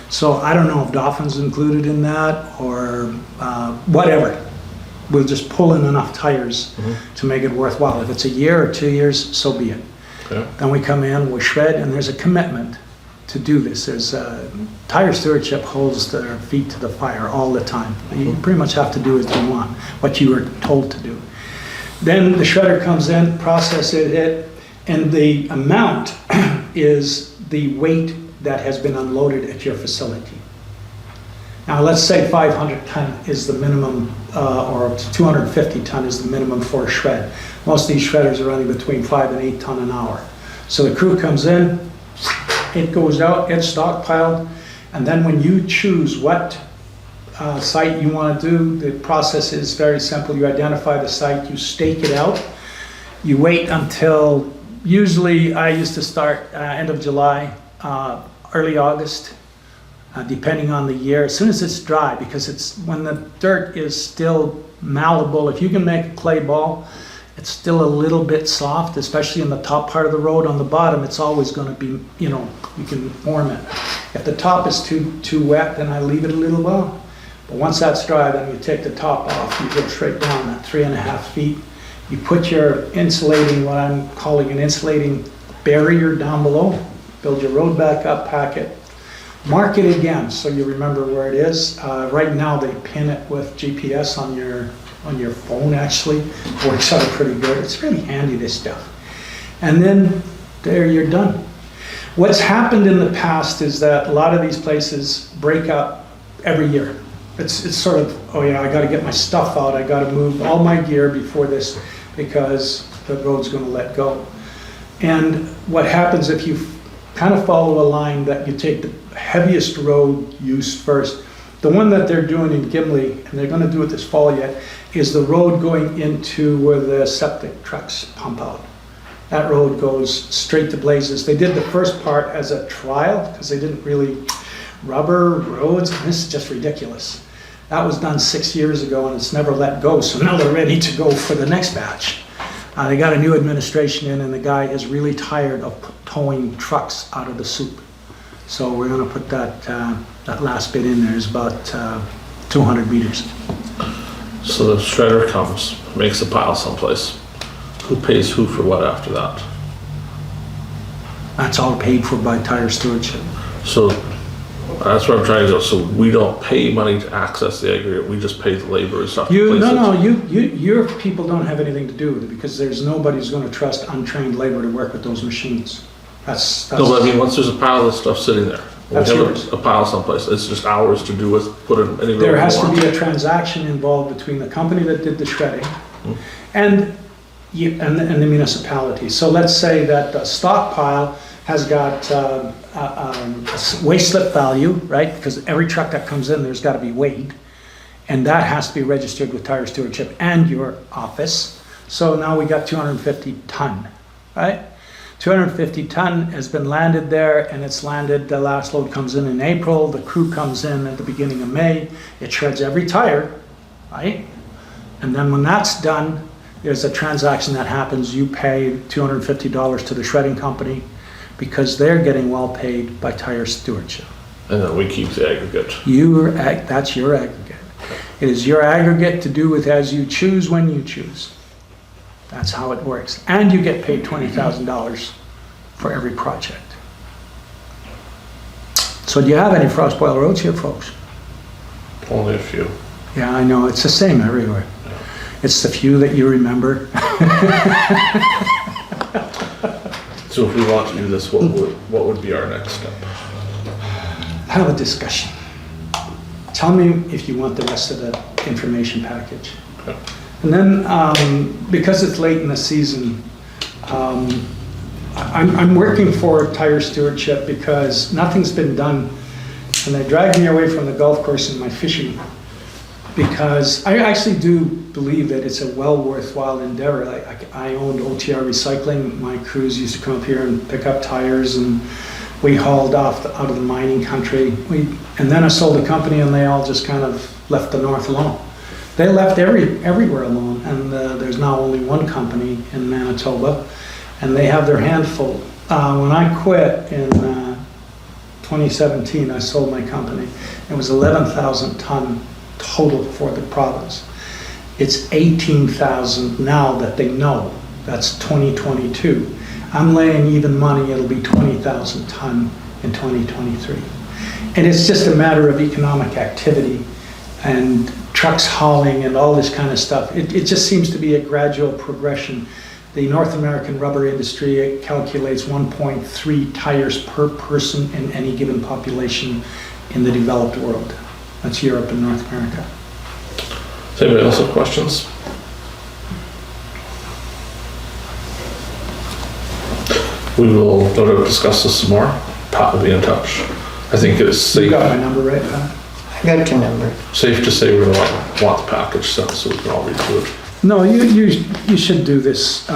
[SPEAKER 8] So I don't know if Doffin's included in that or whatever. We'll just pull in enough tires to make it worthwhile. If it's a year or 2 years, so be it. Okay. Then we come in, we shred, and there's a commitment to do this. There's Tire Stewardship holds their feet to the fire all the time. You pretty much have to do as you want, what you were told to do. Then the shredder comes in, process it, and the amount is the weight that has been unloaded at your facility. Now, let's say 500 ton is the minimum, or 250 ton is the minimum for a shred. Most of these shredders are running between 5 and 8 ton an hour. So the crew comes in, it goes out, it's stockpiled, and then when you choose what site you want to do, the process is very simple. You identify the site, you stake it out, you wait until, usually I used to start end of July, early August, depending on the year, as soon as it's dry, because it's when the dirt is still malleable. If you can make a clay ball, it's still a little bit soft, especially in the top part of the road. On the bottom, it's always going to be, you know, you can form it. If the top is too wet, then I leave it a little while. But once that's dry, then you take the top off, you go straight down at 3.5 feet. You put your insulating, what I'm calling an insulating barrier down below, build your road back up, pack it, mark it again so you remember where it is. Right now they pin it with GPS on your phone actually. Works out pretty good. It's really handy, this stuff. And then there you're done. What's happened in the past is that a lot of these places break up every year. It's sort of, oh yeah, I got to get my stuff out. I got to move all my gear before this because the road's going to let go. And what happens if you kind of follow a line that you take the heaviest road use first, the one that they're doing in Gimli, and they're going to do it this fall yet, is the road going into where the septic trucks pump out. That road goes straight to blazes. They did the first part as a trial because they didn't really rubber roads. This is just ridiculous. That was done 6 years ago and it's never let go. So now they're ready to go for the next batch. They got a new administration in and the guy is really tired of towing trucks out of the soup. So we're going to put that last bit in there. Is about 200 meters.
[SPEAKER 1] So the shredder comes, makes a pile someplace. Who pays who for what after that?
[SPEAKER 8] That's all paid for by tire stewardship.
[SPEAKER 1] So that's where I'm trying to go. So we don't pay money to access the aggregate. We just pay the labor and stuff. to place it.
[SPEAKER 8] Your people don't have anything to do with it because there's nobody who's going to trust untrained labor to work with those machines. That's
[SPEAKER 1] No, but I mean, once there's a pile of stuff sitting there, we
[SPEAKER 8] That's
[SPEAKER 1] have
[SPEAKER 8] yours.
[SPEAKER 1] a pile someplace. It's just ours to do with, put it anywhere
[SPEAKER 8] there
[SPEAKER 1] we
[SPEAKER 8] has to
[SPEAKER 1] want.
[SPEAKER 8] be a transaction involved between the company that did the shredding and the municipality. So let's say that the stockpile has got a waste slip value, right? Because every truck that comes in, there's got to be weighed. And that has to be registered with tire stewardship and your office. So now we got 250 ton, right? 250 ton has been landed there and it's landed, the last load comes in April, the crew comes in at the beginning of May, it shreds every tire, right? And then when that's done, there's a transaction that happens, you pay $250 to the shredding company because they're getting well paid by tire stewardship.
[SPEAKER 1] And then we keep the aggregate.
[SPEAKER 8] That's your aggregate. It is your aggregate to do with as you choose when you choose. That's how it works. And you get paid $20,000 for every project. So do you have any frost boil roads here, folks?
[SPEAKER 1] Only a few.
[SPEAKER 8] Yeah, I know. It's the same everywhere. It's the few that you remember.
[SPEAKER 1] So if we want to do this, what would be our next step?
[SPEAKER 8] Have a discussion. Tell me if you want the rest of the information package.
[SPEAKER 1] Okay.
[SPEAKER 8] And then, because it's late in the season, I'm working for tire stewardship because nothing's been done. And they dragged me away from the golf course and my fishing because I actually do believe that it's a well worthwhile endeavor. I owned OTR Recycling. My crews used to come up here and pick up tires and we hauled off out of the mining country. And then I sold the company and they all just kind of left the north alone. They left everywhere alone, and there's now only one company in Manitoba, and they have their handful. When I quit in 2017, I sold my company. It was 11,000 ton total for the province. It's 18,000 now that they know. That's 2022. I'm laying even money, it'll be 20,000 ton in 2023. And it's just a matter of economic activity and trucks hauling and all this kind of stuff. It just seems to be a gradual progression. The North American rubber industry, it calculates 1.3 tires per person in any given population in the developed world. That's Europe and North America.
[SPEAKER 1] Does anybody else have questions? We will no doubt discuss this some more. Pat will be in touch. I think it is
[SPEAKER 8] You
[SPEAKER 1] safe,
[SPEAKER 8] got my number right, Pat?
[SPEAKER 2] I got your number.
[SPEAKER 1] safe to say we're gonna want the package sent so we can all read through it.
[SPEAKER 8] No, you should do this.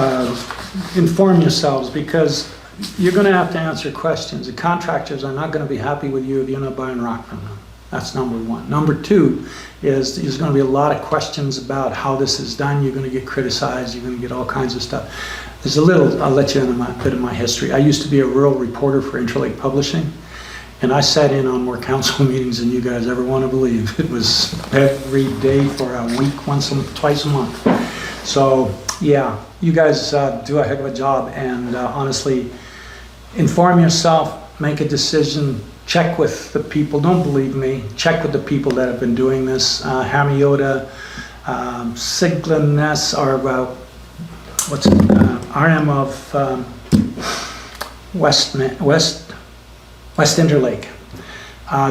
[SPEAKER 8] Inform yourselves, because you're gonna have to answer questions. The contractors are not gonna be happy with you if you're not buying rock from them. That's number one. Number two is there's gonna be a lot of questions about how this is done. You're gonna get criticized, you're gonna get all kinds of stuff. There's a little, I'll let you in a bit of my history. I used to be a rural reporter for Interlake Publishing, and I sat in on more council meetings than you guys ever want to believe. It was every day for a week, twice a month. So, yeah, you guys do a heck of a job, and honestly, inform yourself, make a decision, check with the people, don't believe me, check with the people that have been doing this. Hamiota, Siglaness, or what's it, RM of West Interlake.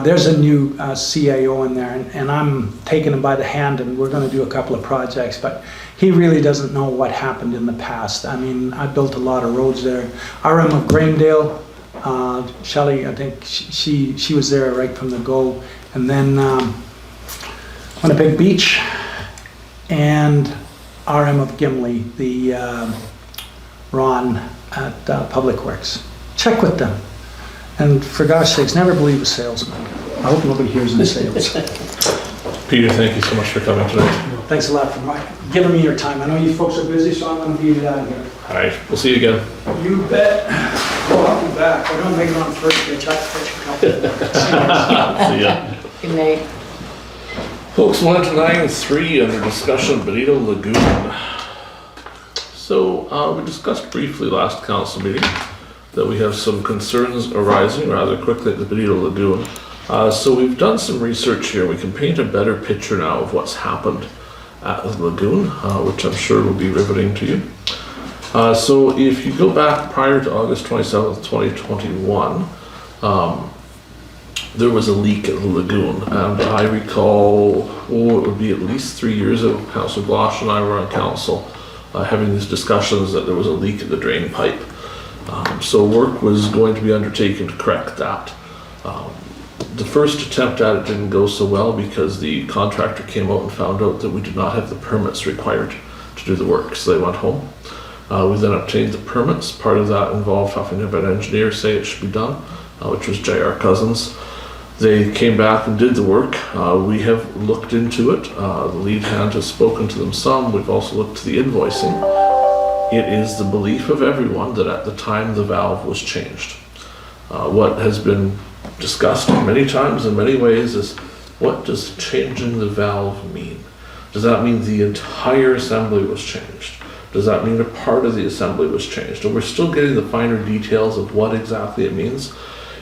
[SPEAKER 8] There's a new CAO in there, and I'm taking him by the hand, and we're going to do a couple of projects, but he really doesn't know what happened in the past. I mean, I built a lot of roads there. RM of Graindale, Shelley, I think she was there right from the go. And then Winnipeg Beach, and RM of Gimli, the Ron at Public Works. Check with them. And for gosh sakes, never believe a salesman. I hope nobody hears in sales.
[SPEAKER 1] Peter, thank you so much for coming tonight.
[SPEAKER 8] Thanks a lot for giving me your time. I know you folks are busy, so I'm going to beat it out of here.
[SPEAKER 1] All right, we'll see you again.
[SPEAKER 8] You bet. Oh, I'll be back. I don't make it on first pitch. I catch a couple.
[SPEAKER 1] See ya.
[SPEAKER 2] Good night.
[SPEAKER 1] Folks, 1 to 9-3 under discussion, Bonito Lagoon. So we discussed briefly last council meeting that we have some concerns arising rather quickly at the Bonito Lagoon. So we've done some research here. We can paint a better picture now of what's happened at the lagoon, which I'm sure will be riveting to you. So if you go back prior to August 27th, 2021, there was a leak at the lagoon, and I recall, it would be at least 3 years ago, Councillor Blosha and I were on council having these discussions that there was a leak at the drain pipe. So work was going to be undertaken to correct that. The first attempt at it didn't go so well because the contractor came out and found out that we did not have the permits required to do the work, so they went home. We then obtained the permits. Part of that involved having to have an engineer say it should be done, which was J.R. Cousins. They came back and did the work. We have looked into it. The lead hand has spoken to them some. We've also looked to the invoicing. It is the belief of everyone that at the time the valve was changed. What has been discussed many times in many ways is, what does changing the valve mean? Does that mean the entire assembly was changed? Does that mean a part of the assembly was changed? And we're still getting the finer details of what exactly it means.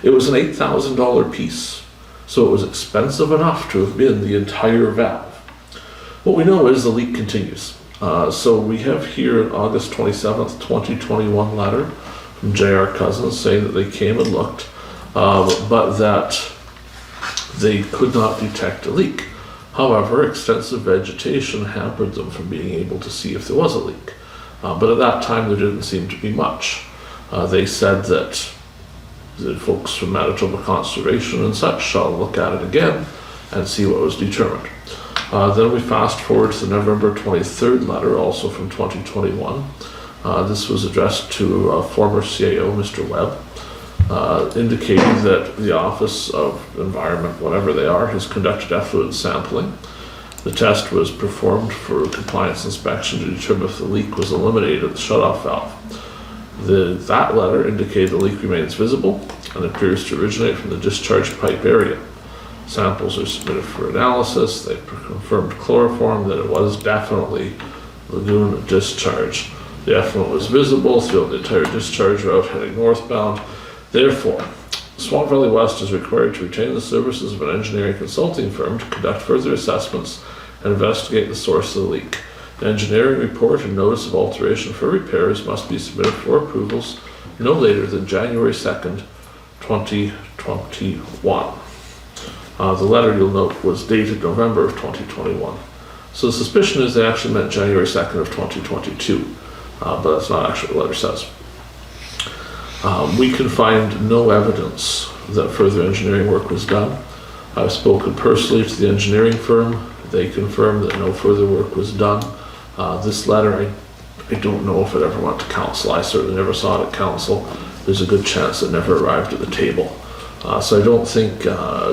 [SPEAKER 1] It was an $8,000 piece, so it was expensive enough to have been the entire valve. What we know is the leak continues. So we have here an August 27th, 2021 letter from J.R. Cousins saying that they came and looked, but that they could not detect a leak. However, extensive vegetation hampered them from being able to see if there was a leak. But at that time, there didn't seem to be much. They said that the folks from Manitoba Conservation and such shall look at it again and see what was determined. Then we fast forward to the November 23rd letter, also from 2021. This was addressed to former CAO, Mr. Webb, indicating that the Office of Environment, whatever they are, has conducted effluent sampling. The test was performed for compliance inspection to determine if the leak was eliminated at the shutoff valve. That letter indicated the leak remains visible and appears to originate from the discharge pipe area. Samples are submitted for analysis. They confirmed chloroform that it was definitely lagoon discharge. The effluent was visible throughout the entire discharge route heading northbound. Therefore, Swan Valley West is required to retain the services of an engineering consulting firm to conduct further assessments and investigate the source of the leak. The engineering report and notice of alteration for repairs must be submitted for approvals no later than January 2nd, 2021. The letter, you'll note, was dated November of 2021. So the suspicion is they actually meant January 2nd of 2022, but that's not actually what the letter says. We can find no evidence that further engineering work was done. I've spoken personally to the engineering firm. They confirmed that no further work was done. This letter, I don't know if it ever went to council. I certainly never saw it at council. There's a good chance it never arrived at the table. So I don't think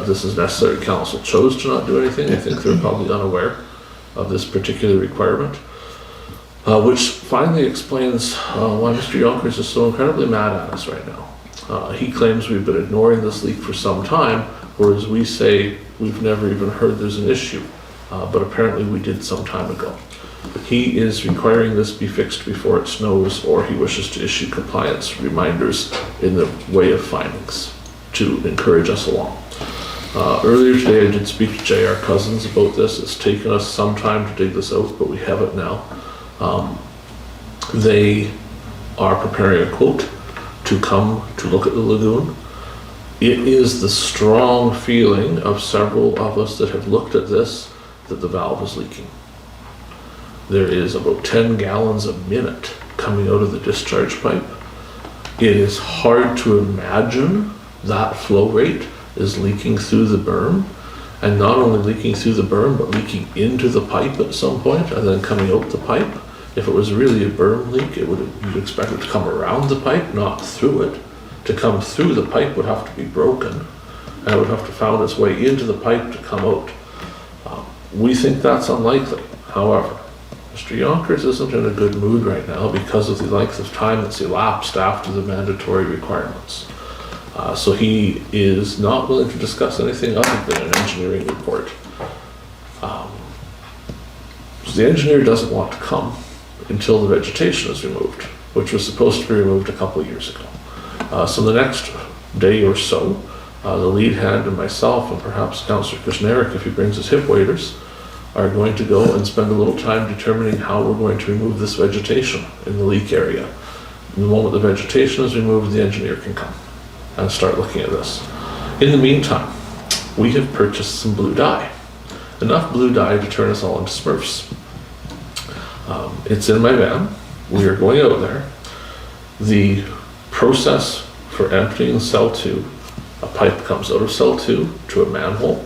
[SPEAKER 1] this is necessary. Council chose to not do anything. I think they're probably unaware of this particular requirement, which finally explains why Mr. Yonkers is so incredibly mad at us right now. He claims we've been ignoring this leak for some time, whereas we say we've never even heard there's an issue, but apparently we did some time ago. He is requiring this be fixed before it snows, or he wishes to issue compliance reminders in the way of findings to encourage us along. Earlier today I did speak to J.R. Cousins about this. It's taken us some time to dig this out, but we have it now. They are preparing a quote to come to look at the lagoon. It is the strong feeling of several of us that have looked at this that the valve is leaking. There is about 10 gallons a minute coming out of the discharge pipe. It is hard to imagine that flow rate is leaking through the berm, and not only leaking through the berm, but leaking into the pipe at some point and then coming out the pipe. If it was really a berm leak, you'd expect it to come around the pipe, not through it. To come through the pipe would have to be broken, and it would have to found its way into the pipe to come out. We think that's unlikely. However, Mr. Yonkers isn't in a good mood right now because of the length of time that's elapsed after the mandatory requirements. So he is not willing to discuss anything other than an engineering report. So the engineer doesn't want to come until the vegetation is removed, which was supposed to be removed a couple of years ago. So the next day or so, the lead hand and myself, and perhaps Councillor Kushniryk, if he brings his hip waders, are going to go and spend a little time determining how we're going to remove this vegetation in the leak area. The moment the vegetation is removed, the engineer can come and start looking at this. In the meantime, we have purchased some blue dye. Enough blue dye to turn us all into Smurfs. It's in my van. We are going out there. The process for emptying cell 2, a pipe comes out of cell 2 to a manhole.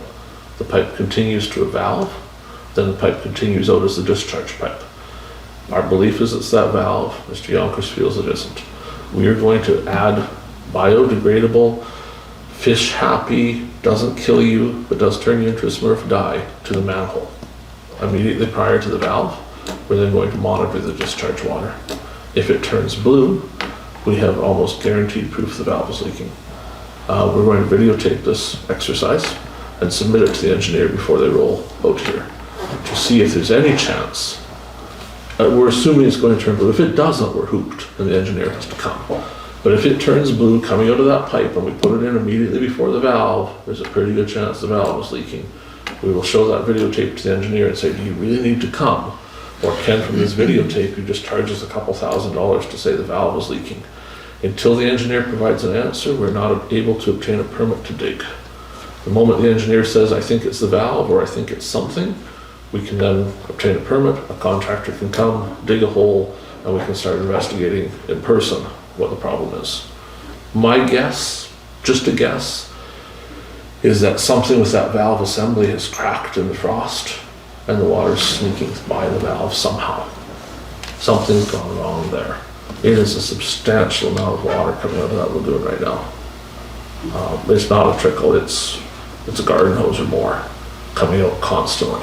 [SPEAKER 1] The pipe continues to a valve. Then the pipe continues out as the discharge pipe. Our belief is it's that valve. Mr. Yonkers feels it isn't. We are going to add biodegradable, fish happy, doesn't kill you, but does turn you into a Smurf dye to the manhole. Immediately prior to the valve, we're then going to monitor the discharge water. If it turns blue, we have almost guaranteed proof the valve is leaking. We're going to videotape this exercise and submit it to the engineer before they roll out here to see if there's any chance. We're assuming it's going to turn blue. If it doesn't, we're hooped and the engineer has to come. But if it turns blue coming out of that pipe and we put it in immediately before the valve, there's a pretty good chance the valve is leaking. We will show that videotape to the engineer and say, do you really need to come? Or can from this videotape you just charge us a couple $1,000s to say the valve is leaking? Until the engineer provides an answer, we're not able to obtain a permit to dig. The moment the engineer says, I think it's the valve or I think it's something, we can then obtain a permit, a contractor can come, dig a hole, and we can start investigating in person what the problem is. My guess, just a guess, is that something with that valve assembly has cracked in the frost and the water's sneaking by the valve somehow. Something's gone wrong there. It is a substantial amount of water coming out of that lagoon right now. It's not a trickle, it's a garden hose or more coming out constantly.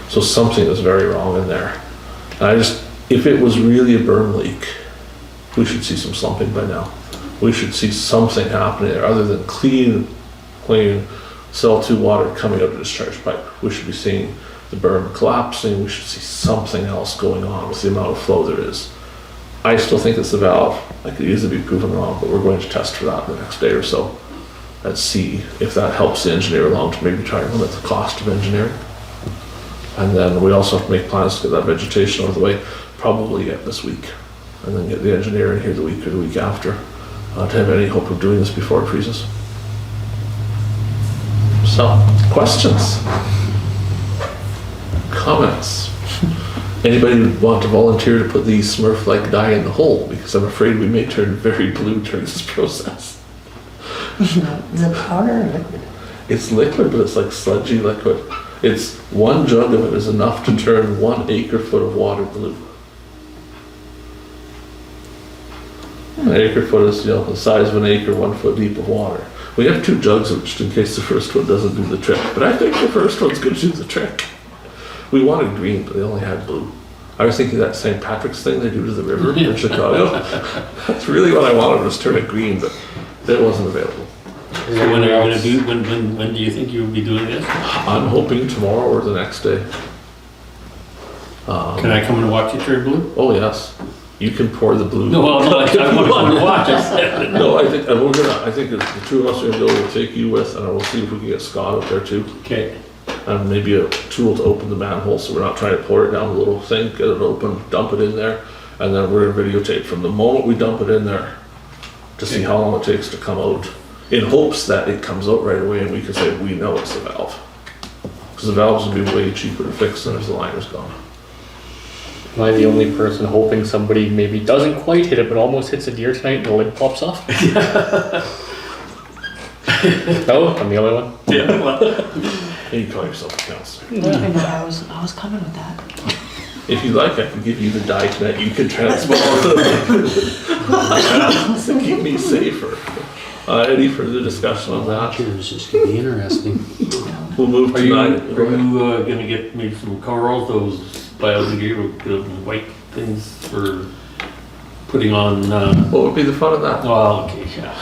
[SPEAKER 1] So something is very wrong in there. And if it was really a berm leak, we should see some slumping by now. We should see something happening there other than clean cell 2 water coming out of the discharge pipe. We should be seeing the berm collapsing. We should see something else going on with the amount of flow there is. I still think it's the valve. I could easily be proven wrong, but we're going to test for that the next day or so and see if that helps the engineer along to maybe try and limit the cost of engineering. And then we also have to make plans to get that vegetation out of the way, probably yet this week, and then get the engineer in here the week or the week after to have any hope of doing this before it freezes. So, questions? Comments? Anybody want to volunteer to put the Smurf-like dye in the hole? Because I'm afraid we may turn very blue during this process.
[SPEAKER 2] Is it powder or liquid?
[SPEAKER 1] It's liquid, but it's like sludgy liquid. It's 1 jug of it is enough to turn 1 acre-foot of water blue. An acre-foot is, the size of an acre, 1 foot deep of water. We have 2 jugs of it just in case the first one doesn't do the trick. But I think the first one's going to do the trick. We wanted green, but they only had blue. I was thinking that St. Patrick's thing they do to the river in Chicago. That's really what I wanted, was turn it green, but it wasn't available.
[SPEAKER 3] So when are you gonna do, when do you think you'll be doing this?
[SPEAKER 1] I'm hoping tomorrow or the next day.
[SPEAKER 3] Can I come and watch you turn blue?
[SPEAKER 1] Oh, yes. You can pour the blue.
[SPEAKER 3] No, well, no, I want to watch it.
[SPEAKER 1] No, I think, I think the 2 of us are gonna go, we'll take you with, and we'll see if we can get Scott out there too.
[SPEAKER 3] Okay.
[SPEAKER 1] And maybe a tool to open the manhole, so we're not trying to pour it down the little thing, get it open, dump it in there, and then we're gonna videotape from the moment we dump it in there to see how long it takes to come out, in hopes that it comes out right away and we can say, we know it's the valve. Because the valves will be way cheaper to fix than if the liner's gone.
[SPEAKER 7] Am I the only person hoping somebody maybe doesn't quite hit it, but almost hits a deer tonight and the lid pops off? No, I'm the only one.
[SPEAKER 3] Yeah, well.
[SPEAKER 1] And you call yourself a counselor.
[SPEAKER 4] I know, I was coming with that.
[SPEAKER 1] If you like, I can give you the dye tonight, you can transport to keep me safer. Any further discussion on that?
[SPEAKER 3] Cheers, this could be interesting.
[SPEAKER 1] We'll move
[SPEAKER 3] Are
[SPEAKER 1] to
[SPEAKER 3] you,
[SPEAKER 1] 9.
[SPEAKER 3] gonna get maybe some coveralls, those biodegradable white things for putting on,
[SPEAKER 1] What would be the fun of that?
[SPEAKER 3] well, okay, yeah.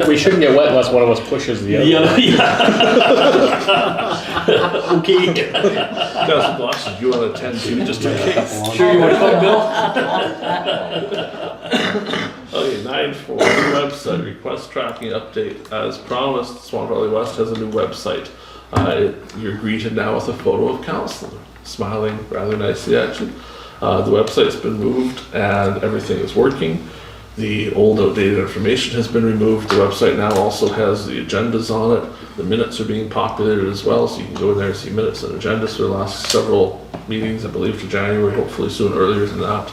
[SPEAKER 7] We shouldn't get wet unless one of us pushes the other.
[SPEAKER 3] Yeah, yeah. Okay.
[SPEAKER 1] Councillor Blosha, do you want to attend to just in case?
[SPEAKER 3] Sure you want to come, Bill?
[SPEAKER 1] Okay, 9.4, website request tracking update. As promised, Swan Valley West has a new website. You're greeted now with a photo of Councillor, smiling rather nicely at you. The website's been moved and everything is working. The old outdated information has been removed. The website now also has the agendas on it. The minutes are being populated as well, so you can go in there and see minutes and agendas for the last several meetings, I believe to January, hopefully soon earlier than that.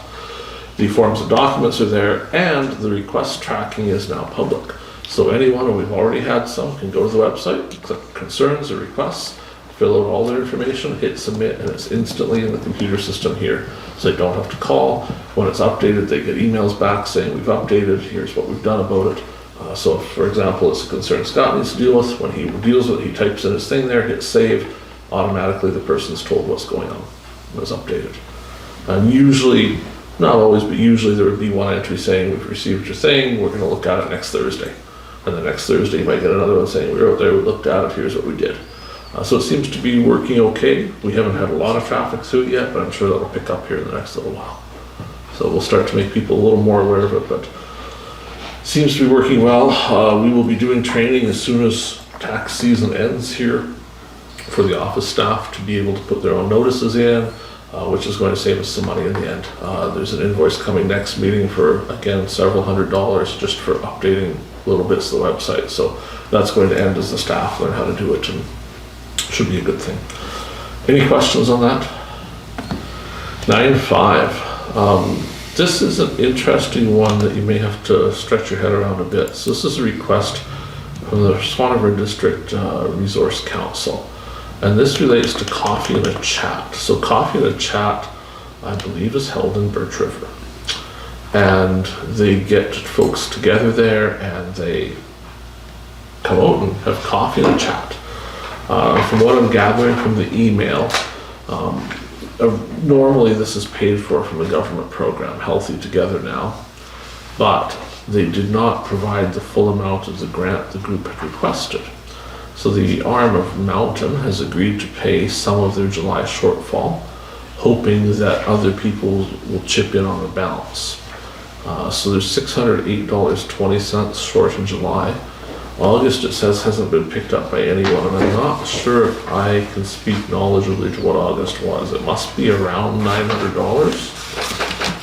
[SPEAKER 1] The forms of documents are there, and the request tracking is now public. So anyone, and we've already had some, can go to the website, click concerns or requests, fill out all their information, hit submit, and it's instantly in the computer system here. So they don't have to call. When it's updated, they get emails back saying we've updated, here's what we've done about it. So if, for example, it's a concern Scott needs to deal with, when he deals with it, he types in his thing there, hits save, automatically the person's told what's going on, it was updated. And usually, not always, but usually there would be one entry saying we've received your thing, we're gonna look at it next Thursday. And the next Thursday you might get another one saying we were out there, we looked at it, here's what we did. So it seems to be working okay. We haven't had a lot of traffic through it yet, but I'm sure that'll pick up here in the next little while. So we'll start to make people a little more aware of it, but seems to be working well. We will be doing training as soon as tax season ends here for the office staff to be able to put their own notices in, which is going to save us some money in the end. There's an invoice coming next meeting for, again, several $100s just for updating little bits of the website. So that's going to end as the staff learn how to do it, and should be a good thing. Any questions on that? 9.5. This is an interesting one that you may have to stretch your head around a bit. So this is a request from the Swan River District Resource Council. And this relates to Coffee and a Chat. So Coffee and a Chat, I believe, is held in Birch River. And they get folks together there and they come out and have coffee and a chat. From what I'm gathering from the email, normally this is paid for from a government program, Healthy Together Now, but they did not provide the full amount of the grant the group had requested. So the arm of Mountain has agreed to pay some of their July shortfall, hoping that other people will chip in on the balance. So there's $608.20 short in July. August, it says, hasn't been picked up by anyone, and I'm not sure if I can speak knowledgeably to what August was. It must be around $900.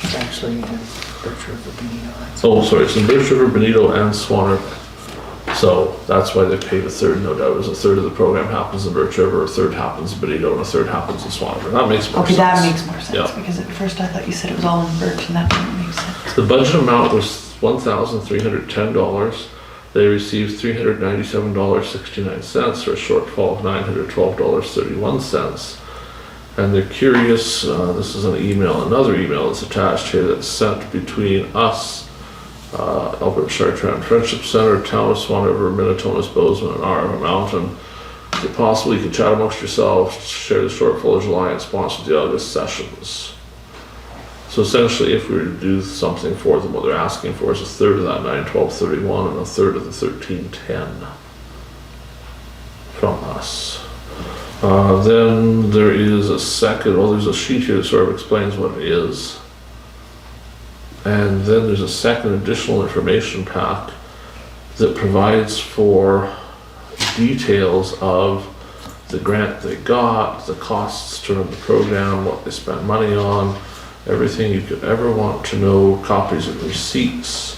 [SPEAKER 2] It's actually in Birch River, Benito.
[SPEAKER 1] Oh, sorry, it's in Birch River, Benito, and Swan River. So that's why they paid a third, no doubt, is a third of the program happens in Birch River, a third happens in Benito, and a third happens in Swan River. That makes more
[SPEAKER 4] Okay,
[SPEAKER 1] sense.
[SPEAKER 4] that makes more sense,
[SPEAKER 1] Yeah.
[SPEAKER 4] because at first I thought you said it was all in Birch, and that didn't make sense.
[SPEAKER 1] The budget amount was $1,310. They received $397.69 for a shortfall of $912.31. And they're curious, this is an email, another email that's attached here that's sent between us, Alberta Chartrand Friendship Center, Town of Swan River, Minnetonka's Bozeman, and Arva Mountain. Is it possible you could chat amongst yourselves, share the shortfall of July and sponsor the August sessions? So essentially, if we were to do something for them, what they're asking for is a third of that 912.31 and a third of the 1310 from us. Then there is a second, well, there's a sheet here that sort of explains what it is. And then there's a second additional information pack that provides for details of the grant they got, the costs to run the program, what they spent money on, everything you could ever want to know, copies of receipts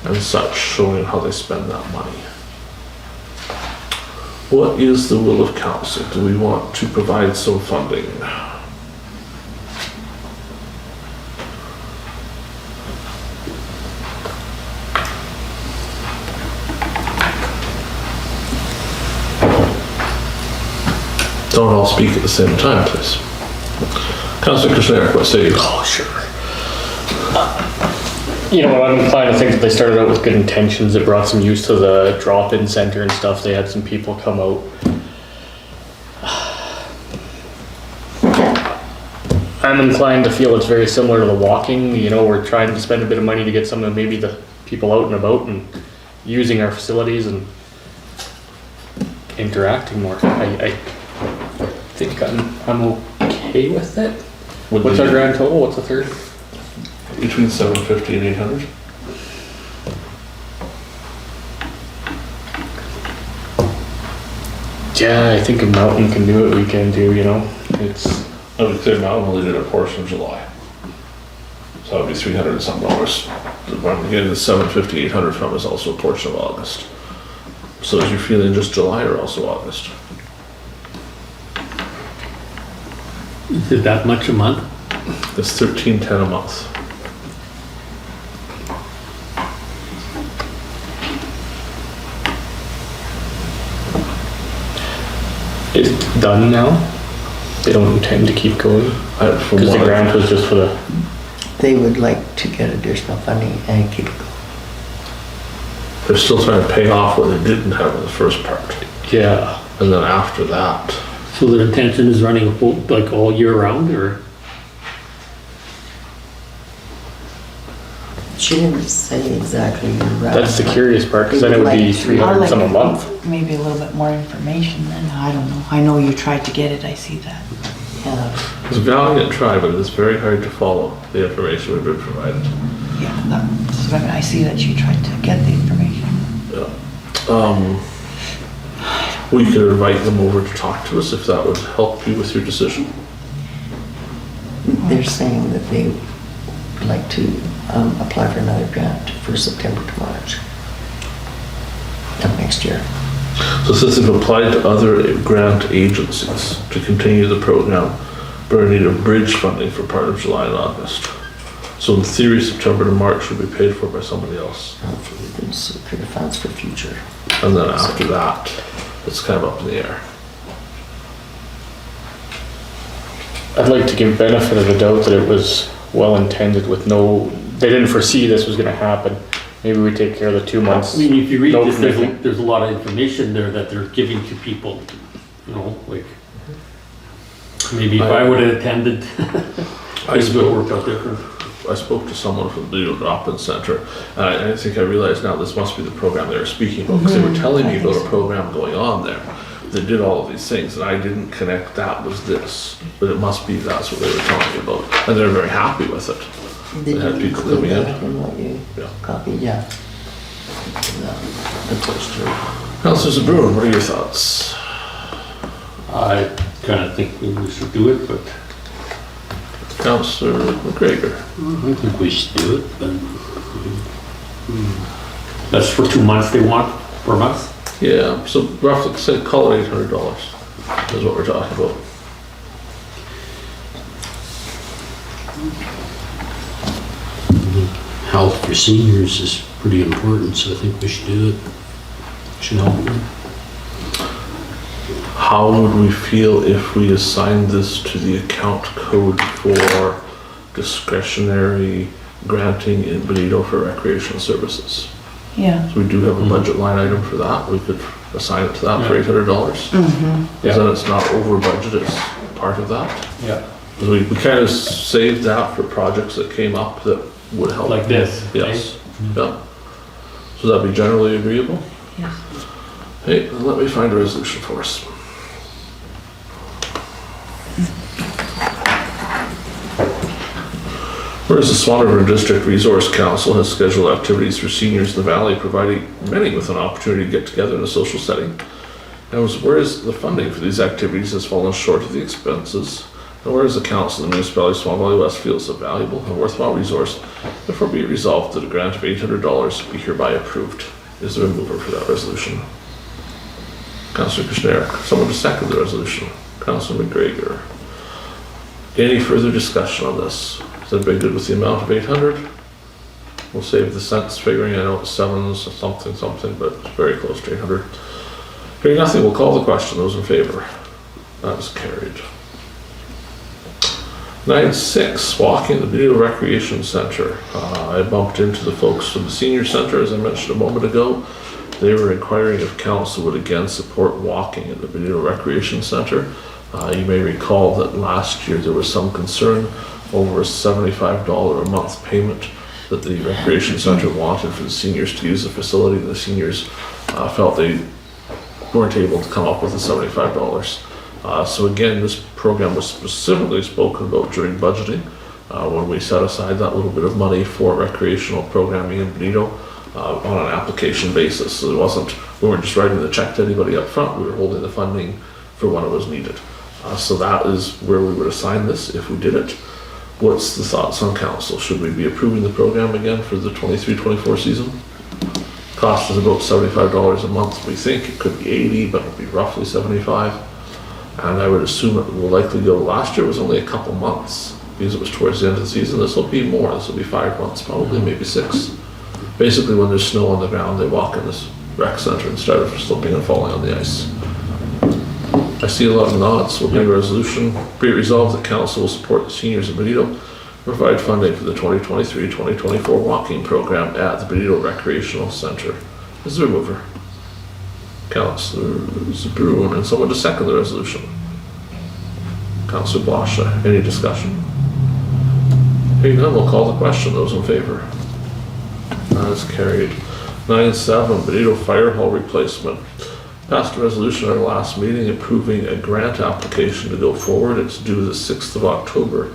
[SPEAKER 1] and such, showing how they spend that money. What is the will of council? Do we want to provide some funding? Don't all speak at the same time, please. Councillor Kushniryk, what say you?
[SPEAKER 7] Oh, sure. You know, I'm inclined to think that they started out with good intentions. It brought some use to the drop-in center and stuff. They had some people come out. I'm inclined to feel it's very similar to the walking. You know, we're trying to spend a bit of money to get some of maybe the people out and about and using our facilities and interacting more. I think I'm okay with it. What's our grand total? What's the third?
[SPEAKER 1] Between 750 and 800.
[SPEAKER 7] Yeah, I think a mountain can do what we can do, you know? It's,
[SPEAKER 1] I would say Mountain only did a portion of July. So that would be $300 and something. What I'm getting the 750, 800 from is also a portion of August. So is your feeling just July or also August?
[SPEAKER 3] Is it that much a month?
[SPEAKER 1] It's $13.10 a month.
[SPEAKER 7] it's done now. They don't intend to keep going. Because the grant was just for the,
[SPEAKER 2] They would like to get additional funding and keep it going.
[SPEAKER 1] They're still trying to pay off what they didn't have in the first part.
[SPEAKER 7] yeah.
[SPEAKER 1] And then after that,
[SPEAKER 3] So their intention is running a boat like all year round, or?
[SPEAKER 2] She didn't say exactly right.
[SPEAKER 7] That's the curious part, because then it would be
[SPEAKER 2] Like,
[SPEAKER 7] 300 some a
[SPEAKER 4] I'd
[SPEAKER 7] month.
[SPEAKER 4] like maybe a little bit more information then, I don't know. I know you tried to get it, I see that.
[SPEAKER 2] Yeah.
[SPEAKER 1] it's a valiant try, but it's very hard to follow the information we've been provided.
[SPEAKER 4] Yeah, that's what I see that you tried to get the information.
[SPEAKER 1] Yeah. We could invite them over to talk to us if that would help you with your decision.
[SPEAKER 2] They're saying that they would like to apply for another grant for September to March of next year.
[SPEAKER 1] So since they've applied to other grant agencies to continue the program, but in need of bridge funding for part of July and August. So in theory, September to March will be paid for by somebody else.
[SPEAKER 2] Hopefully we can secure the funds for future.
[SPEAKER 1] And then after that, it's kind of up in the air.
[SPEAKER 7] I'd like to give benefit of the doubt that it was well intended with no, they didn't foresee this was gonna happen. Maybe we take care of the 2 months.
[SPEAKER 3] I mean, if you read
[SPEAKER 7] No
[SPEAKER 3] this,
[SPEAKER 7] commitment.
[SPEAKER 3] there's a lot of information there that they're giving to people, you know, like, maybe if I would've attended, things would've worked out different.
[SPEAKER 1] I spoke to someone from the drop-in center, and I think I realized now this must be the program they were speaking about, because they were telling me about a program going on there that did all of these things, and I didn't connect that was this, but it must be that's what they were telling me about, and they're very happy with it.
[SPEAKER 2] Did
[SPEAKER 1] They had
[SPEAKER 2] you
[SPEAKER 1] people
[SPEAKER 2] include
[SPEAKER 1] coming in.
[SPEAKER 2] that in what you
[SPEAKER 1] Yeah.
[SPEAKER 2] copied? Yeah. The poster.
[SPEAKER 1] Councillor Zbirun, what are your thoughts?
[SPEAKER 3] I kinda think we should do it, but
[SPEAKER 1] Councillor McGregor.
[SPEAKER 3] I think we should do it, but that's for 2 months they want. per month?
[SPEAKER 1] Yeah, so roughly, say, call it $800 is what we're talking about.
[SPEAKER 9] Health for seniors is pretty important, so I think we should do it. Should help them.
[SPEAKER 1] How would we feel if we assigned this to the account code for discretionary granting in Benito for recreational services?
[SPEAKER 4] Yeah.
[SPEAKER 1] So we do have a budget line item for that. We could assign it to that for $800.
[SPEAKER 3] Yeah.
[SPEAKER 1] So then it's not over budget, it's part of that.
[SPEAKER 3] Yeah.
[SPEAKER 1] We kind of saved that for projects that came up that would help.
[SPEAKER 3] Like this?
[SPEAKER 1] Yes, yeah. So that'd be generally agreeable?
[SPEAKER 2] Yes.
[SPEAKER 1] Hey, then let me find a resolution for us. Whereas the Swan River District Resource Council has scheduled activities for seniors in the valley, providing many with an opportunity to get together in a social setting. And whereas the funding for these activities has fallen short of the expenses, and whereas the Council of the Municipality of Swan Valley West feels a valuable and worthwhile resource, therefore be it resolved that a grant of $800 be hereby approved. Is there a mover for that resolution? Councillor Kushniryk. Someone to second the resolution. Councillor McGregor. Any further discussion on this? Is everybody good with the amount of 800? We'll save the cents figuring. I know it's sevens or something, but it's very close to 800. Hearing nothing, we'll call the question. Those in favor? That is carried. 9.6, walking the Benito Recreation Center. I bumped into the folks from the senior center, as I mentioned a moment ago. They were inquiring if council would again support walking at the Benito Recreation Center. You may recall that last year there was some concern over a $75 a month payment that the Recreation Center wanted for the seniors to use the facility. The seniors felt they weren't able to come up with the $75. So again, this program was specifically spoken about during budgeting when we set aside that little bit of money for recreational programming in Benito on an application basis. So we weren't just writing the check to anybody up front, we were holding the funding for when it was needed. So that is where we would assign this if we did it. What's the thoughts on council? Should we be approving the program again for the 23-24 season? Cost is about $75 a month. We think it could be 80, but it'll be roughly 75. And I would assume it will likely go. Last year was only a couple months because it was towards the end of the season. This will be more. This will be 5 months, probably maybe 6. Basically, when there's snow on the ground, they walk in this rec center instead of slipping and falling on the ice. I see a lot of nods. Will be a resolution. Be it resolved that council will support the seniors of Benito, provide funding for the 2023-2024 walking program at the Benito Recreational Center. Is there a mover? Councillor Zbirun, and someone to second the resolution. Councillor Blosha. Any discussion? Hearing none, we'll call the question. Those in favor? That is carried. 9.7, Benito Fire Hall replacement. Passed a resolution at our last meeting approving a grant application to go forward. It's due the 6th of October.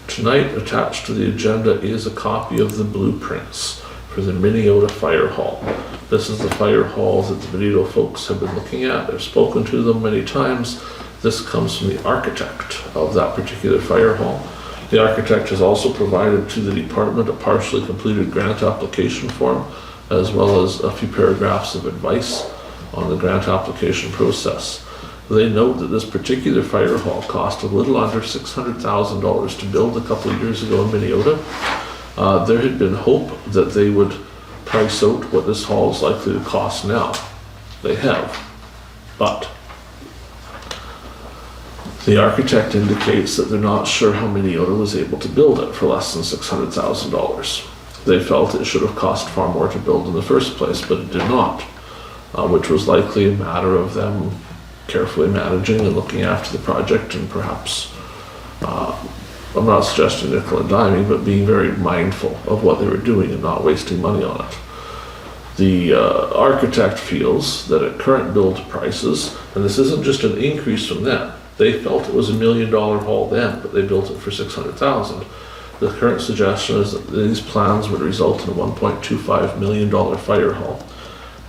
[SPEAKER 1] Tonight, attached to the agenda is a copy of the blueprints for the Minneota Fire Hall. This is the fire hall that the Benito folks have been looking at. They've spoken to them many times. This comes from the architect of that particular fire hall. The architect has also provided to the department a partially completed grant application form, as well as a few paragraphs of advice on the grant application process. They note that this particular fire hall cost a little under $600,000 to build a couple of years ago in Minneota. There had been hope that they would price out what this hall is likely to cost now. They have, but the architect indicates that they're not sure how Minneota was able to build it for less than $600,000. They felt it should have cost far more to build in the first place, but it did not, which was likely a matter of them carefully managing and looking after the project and perhaps, I'm not suggesting nickel and diming, but being very mindful of what they were doing and not wasting money on it. The architect feels that at current build prices, and this isn't just an increase from then, they felt it was $1 million hall then, but they built it for $600,000. The current suggestion is that these plans would result in a $1.25 million fire hall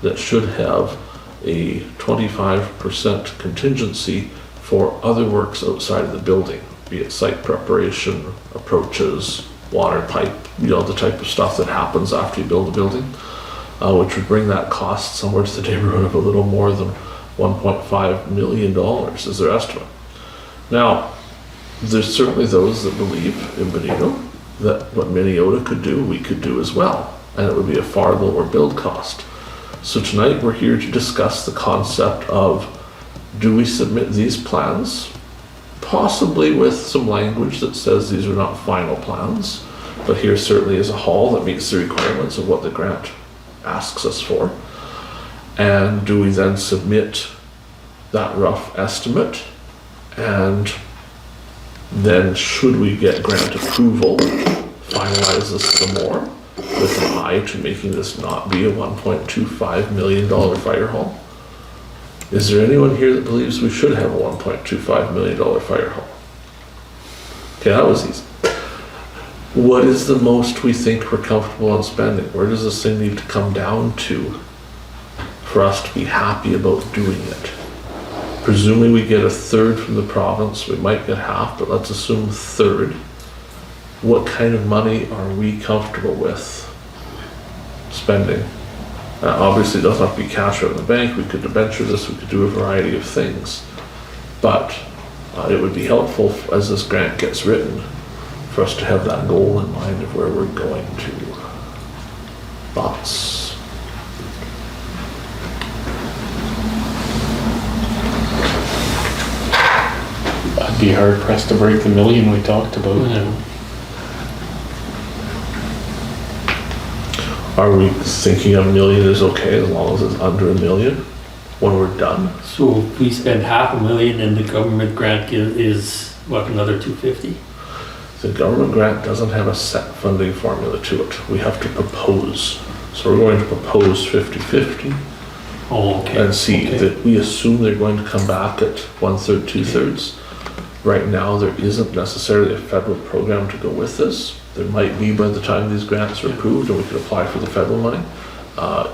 [SPEAKER 1] that should have a 25% contingency for other works outside of the building, be it site preparation, approaches, water pipe, the type of stuff that happens after you build a building. which would bring that cost somewhere to the neighborhood of a little more than $1.5 million is their estimate. Now, there's certainly those that believe in Benito that what Minneota could do, we could do as well, and it would be a far lower build cost. So tonight we're here to discuss the concept of, do we submit these plans, possibly with some language that says these are not final plans, but here certainly is a hall that meets the requirements of what the grant asks us for. And do we then submit that rough estimate, and then should we get grant approval, finalize this some more with an eye to making this not be a $1.25 million fire hall? Is there anyone here that believes we should have a $1.25 million fire hall? Okay, that was easy. What is the most we think we're comfortable in spending? Where does this thing need to come down to for us to be happy about doing it? Presuming we get a third from the province, we might get half, but let's assume third. What kind of money are we comfortable with spending? Obviously, it doesn't have to be cash out of the bank. We could debenture this, we could do a variety of things. But it would be helpful as this grant gets written for us to have that goal in mind of where we're going to. Thoughts?
[SPEAKER 7] I'd be hard pressed to break the million we talked about.
[SPEAKER 3] Yeah.
[SPEAKER 1] Are we thinking a million is okay as long as it's under $1 million when we're done?
[SPEAKER 3] So if we spend $500,000 and the government grant is, what, another $250,000?
[SPEAKER 1] The government grant doesn't have a set funding formula to it. We have to propose. So we're going to propose 50-50
[SPEAKER 3] Oh, okay.
[SPEAKER 1] and see
[SPEAKER 3] Okay.
[SPEAKER 1] that we assume they're going to come back at 1/3, 2/3. Right now, there isn't necessarily a federal program to go with this. There might be by the time these grants are approved, and we could apply for the federal money.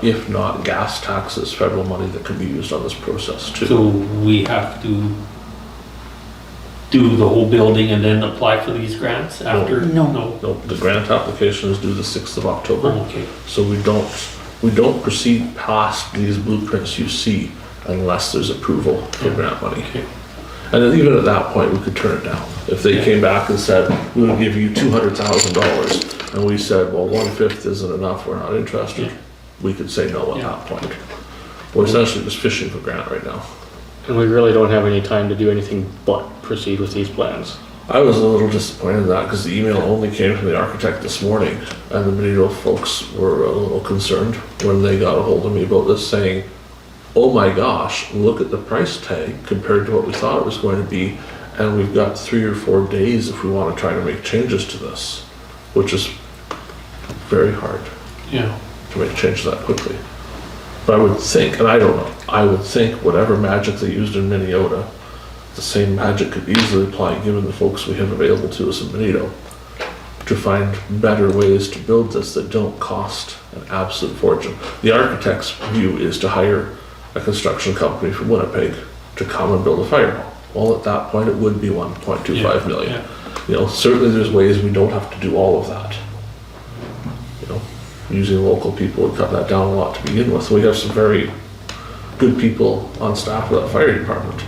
[SPEAKER 1] If not, gas taxes, federal money that can be used on this process too.
[SPEAKER 3] So we have to do the whole building and then apply for these grants after?
[SPEAKER 4] No.
[SPEAKER 1] No, the grant application is due the 6th of October.
[SPEAKER 3] Oh, okay.
[SPEAKER 1] So we don't proceed past these blueprints you see unless there's approval for grant money.
[SPEAKER 3] Okay.
[SPEAKER 1] And then even at that point, we could turn it down. If they came back and said, we'll give you $200,000, and we said, well, 1/5 isn't enough, we're not interested, we could say no at that point. We're essentially just fishing for grant right now.
[SPEAKER 7] And we really don't have any time to do anything but proceed with these plans.
[SPEAKER 1] I was a little disappointed in that because the email only came from the architect this morning, and the Benito folks were a little concerned when they got a hold of me about this, saying, oh my gosh, look at the price tag compared to what we thought it was going to be, and we've got 3 or 4 days if we want to try to make changes to this, which is very hard
[SPEAKER 3] Yeah.
[SPEAKER 1] to make changes that quickly. But I would think, and I don't know, I would think whatever magic they used in Minneota, the same magic could easily apply given the folks we have available to us in Benito to find better ways to build this that don't cost an absolute fortune. The architect's view is to hire a construction company from Winnipeg to come and build a fire hall. Well, at that point, it would be 1.25 million.
[SPEAKER 3] Yeah.
[SPEAKER 1] You know, certainly there's ways we don't have to do all of that. You know, using local people would cut that down a lot to begin with. We have some very good people on staff of that fire department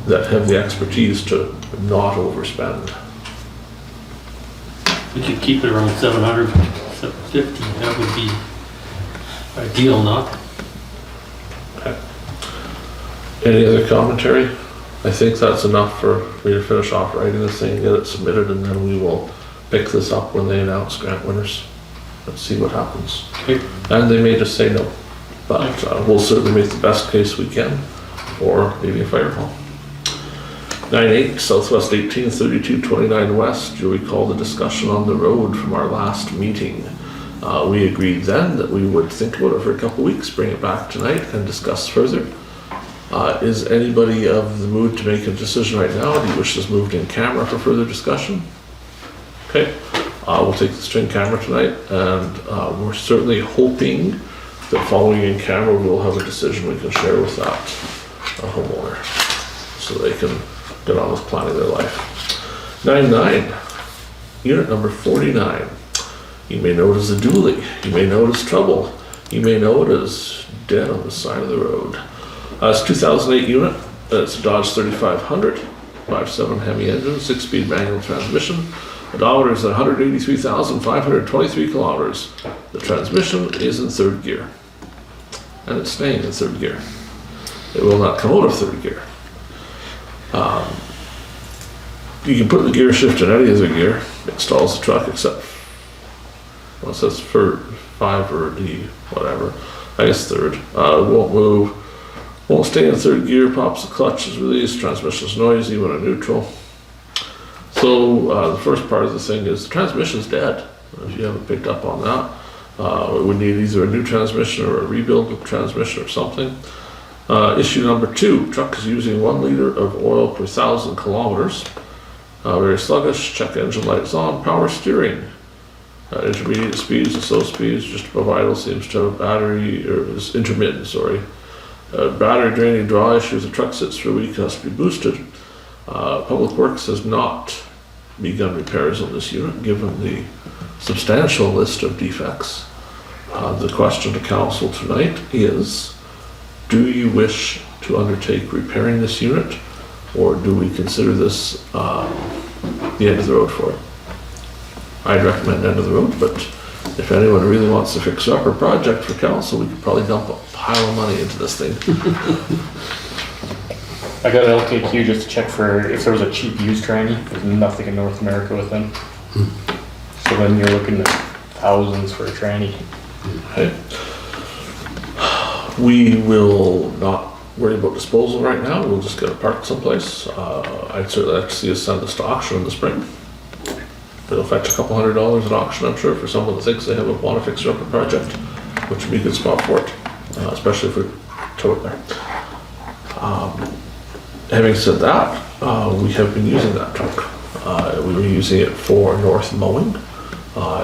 [SPEAKER 1] that have the expertise to not overspend.
[SPEAKER 3] We could keep it around 700, 750, that would be ideal, not?
[SPEAKER 1] Okay. Any other commentary? I think that's enough for me to finish off writing this thing, get it submitted, and then we will pick this up when they announce grant winners. Let's see what happens.
[SPEAKER 3] Okay.
[SPEAKER 1] And they may just say no, but we'll certainly make the best case we can for maybe a fire hall. 9-8, Southwest 18, 3229 West. You recall the discussion on the road from our last meeting. We agreed then that we would think about it for a couple weeks, bring it back tonight and discuss further. Is anybody of the mood to make a decision right now? Do you wish this moved in camera for further discussion? Okay, we'll take this to in camera tonight, and we're certainly hoping that following in camera we'll have a decision we can share with that homeowner so they can get on with planning their life. 9-9, unit number 49. You may notice a dually, you may notice trouble, You may know it as dead on the side of the road. It's a 2008 unit. It's a Dodge 3500, 5.7 Hemi engine, 6-speed manual transmission. Odometer is at 183,523 kilometers. The transmission is in 3rd gear. And it's staying in 3rd gear. It will not come out of 3rd gear. You can put the gear shift in any other gear. It stalls the truck except, well, it says for 5 or D, whatever. I guess 3rd. It won't move. Won't stay in 3rd gear. Pops the clutch is released. Transmission is noisy when in neutral. So the first part of the thing is the transmission's dead. If you haven't picked up on that, it would need either a new transmission or a rebuild of transmission or something. Issue number 2, truck is using 1 liter of oil per 1,000 kilometers. Very sluggish, check engine lights on, power steering. Intermediate speeds and slow speeds, just above idle, seems to have a battery, or is intermittent, sorry. Battery draining draw issues, the truck sits for a week, has to be boosted. Public Works has not begun repairs on this unit, given the substantial list of defects. The question to council tonight is, do you wish to undertake repairing this unit, or do we consider this the end of the road for it? I'd recommend end of the road, but if anyone really wants to fix up a project for council, we could probably dump a pile of money into this thing.
[SPEAKER 7] I got LKQ just to check for if there was a cheap used tranny. There's nothing in North America with them. So then you're looking at thousands for a tranny.
[SPEAKER 1] Okay. We will not worry about disposal right now. We'll just get it parked someplace. I'd certainly like to see us send this to auction in the spring. It'll fetch a couple $100 at auction, I'm sure, for someone that thinks they want to fix up a project, which would be a good spot for it, especially if we tow it there. Having said that, we have been using that truck. We were using it for north mowing.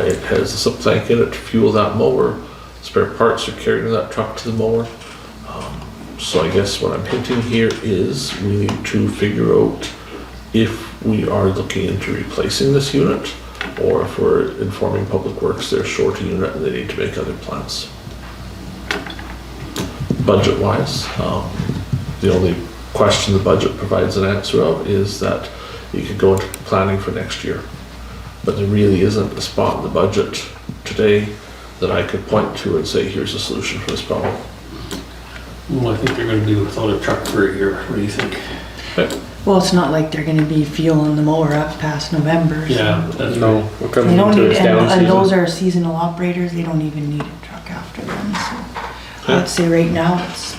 [SPEAKER 1] It has a sub tank in it to fuel that mower. Spare parts are carried in that truck to the mower. So I guess what I'm hinting here is we need to figure out if we are looking into replacing this unit, or if we're informing Public Works they're short a unit and they need to make other plans. Budget-wise, the only question the budget provides an answer of is that you could go into planning for next year. But there really isn't a spot in the budget today that I could point to and say, here's a solution for this problem.
[SPEAKER 3] Well, I think they're gonna be without a truck for a year. What do you think?
[SPEAKER 1] Okay.
[SPEAKER 4] Well, it's not like they're gonna be fueling the mower up past November. So
[SPEAKER 3] Yeah, that's
[SPEAKER 7] No,
[SPEAKER 3] right.
[SPEAKER 7] we're coming
[SPEAKER 4] They don't
[SPEAKER 7] into
[SPEAKER 4] need,
[SPEAKER 7] its down
[SPEAKER 4] and those
[SPEAKER 7] season.
[SPEAKER 4] are seasonal operators, they don't even need a truck after them, so.
[SPEAKER 1] Okay.
[SPEAKER 4] I'd say right now, it's,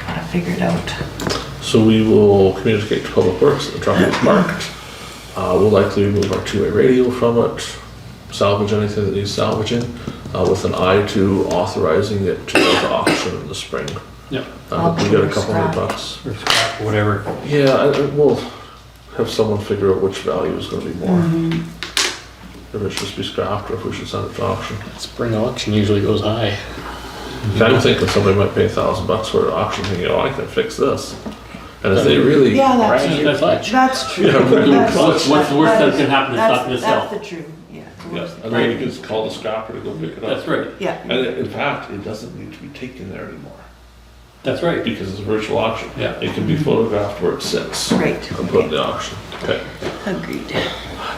[SPEAKER 4] gotta figure it out.
[SPEAKER 1] So we will communicate to Public Works that the truck is parked. We'll likely remove our 2-way radio from it, salvage anything that needs salvaging, with an eye to authorizing it to go to auction in the spring.
[SPEAKER 3] Yep.
[SPEAKER 1] We got a couple $100.
[SPEAKER 3] Or scrap, whatever.
[SPEAKER 1] Yeah, we'll have someone figure out which value is gonna be more. If it should be scrapped or if we should send it to auction.
[SPEAKER 7] Spring auction usually goes high.
[SPEAKER 1] I'm thinking somebody might pay $1,000 for an auction, thinking, oh, I can fix this. And if they really,
[SPEAKER 4] Yeah, that's
[SPEAKER 7] Right.
[SPEAKER 4] true.
[SPEAKER 3] That's fine.
[SPEAKER 4] That's true.
[SPEAKER 1] Yeah, really.
[SPEAKER 4] That's-
[SPEAKER 3] What's the worst that can happen? It's not gonna
[SPEAKER 4] That's
[SPEAKER 3] sell.
[SPEAKER 4] the truth, yeah. the
[SPEAKER 1] yeah,
[SPEAKER 4] worst
[SPEAKER 1] and
[SPEAKER 4] that
[SPEAKER 1] then
[SPEAKER 4] can
[SPEAKER 1] you just call the scrapper to go pick it up.
[SPEAKER 3] That's right.
[SPEAKER 4] Yeah,
[SPEAKER 1] And in fact, it doesn't need to be taken there anymore,
[SPEAKER 3] That's right.
[SPEAKER 1] because it's a virtual auction.
[SPEAKER 3] Yeah.
[SPEAKER 1] It can be photographed where it sits.
[SPEAKER 4] right,
[SPEAKER 1] And put in the auction. Okay.
[SPEAKER 4] agreed.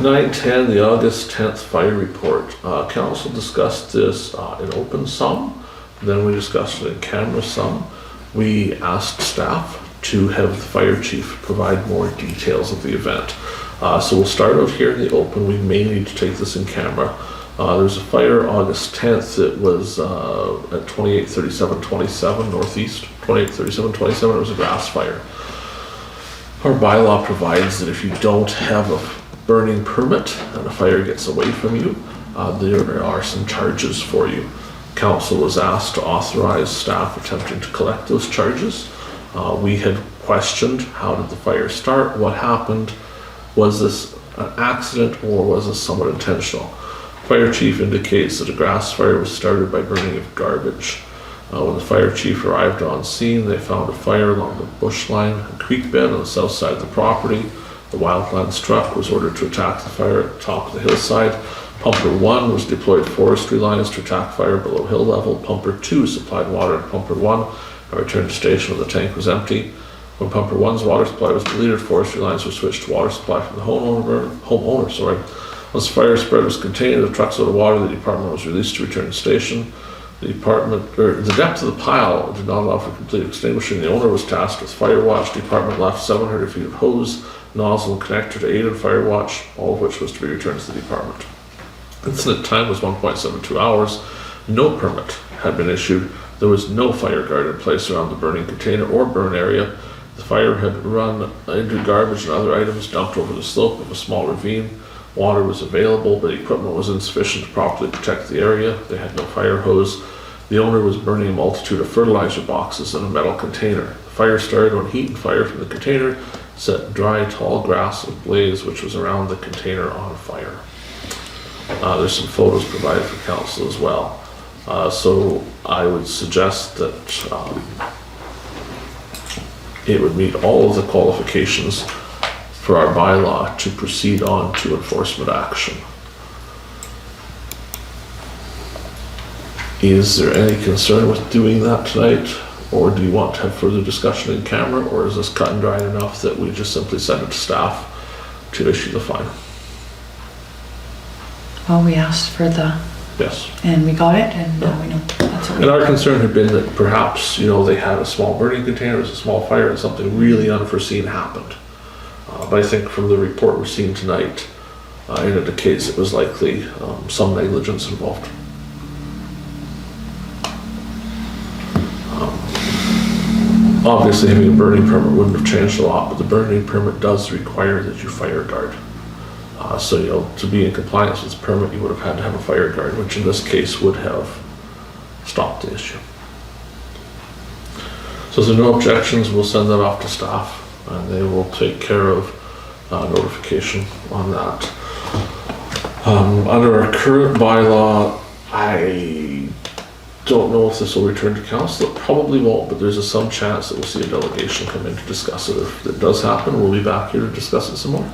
[SPEAKER 1] 9/10, the August 10th fire report. Council discussed this in open some, then we discussed it in camera some. We asked staff to have the fire chief provide more details of the event. So we'll start out here in the open. We may need to take this in camera. There's a fire August 10th. It was at 283727 Northeast, 283727. It was a grass fire. Our bylaw provides that if you don't have a burning permit and a fire gets away from you, there are some charges for you. Council was asked to authorize staff attempting to collect those charges. We had questioned, how did the fire start? What happened? Was this an accident or was this somewhat intentional? Fire chief indicates that a grass fire was started by burning of garbage. When the fire chief arrived on scene, they found a fire along the bush line, a creek bed on the south side of the property. The Wildlands truck was ordered to attack the fire at the top of the hillside. Pumper 1 was deployed forestry lines to attack fire below hill level. Pumper 2 supplied water to Pumper 1 and returned to station when the tank was empty. When Pumper 1's water supply was deleted, forestry lines were switched to water supply from the homeowner. Once the fire spread was contained, the truck's out of water, the department was released to return to station. The depth of the pile did not allow for complete extinguishing. The owner was tasked with fire watch. Department left 700 feet of hose, nozzle, and connector to aid in fire watch, all of which was to be returned to the department. Incident time was 1.72 hours. No permit had been issued. There was no fire guard in place around the burning container or burn area. The fire had run into garbage and other items dumped over the slope of a small ravine. Water was available, but equipment was insufficient to properly protect the area. They had no fire hose. The owner was burning a multitude of fertilizer boxes in a metal container. The fire started when heat and fire from the container set dry, tall grass ablaze, which was around the container on fire. There's some photos provided for council as well. So I would suggest that it would meet all of the qualifications for our bylaw to proceed on to enforcement action. Is there any concern with doing that tonight? Or do you want to have further discussion in camera? Or is this cut and dry enough that we just simply send it to staff to issue the fine?
[SPEAKER 4] Well, we asked for the,
[SPEAKER 1] Yes.
[SPEAKER 4] and we got it, and now we know that's what we.
[SPEAKER 1] And our concern had been that perhaps, they had a small burning container, it was a small fire, and something really unforeseen happened. But I think from the report we're seeing tonight, it indicates it was likely some negligence involved. Obviously, having a burning permit wouldn't have changed a lot, but the burning permit does require that you fire guard. So, to be in compliance with the permit, you would have had to have a fire guard, which in this case would have stopped the issue. So if there are no objections, we'll send that off to staff and they will take care of notification on that. Under our current bylaw, I don't know if this will return to council. It probably won't, but there's some chance that we'll see a delegation come in to discuss it. If it does happen, we'll be back here to discuss it some more.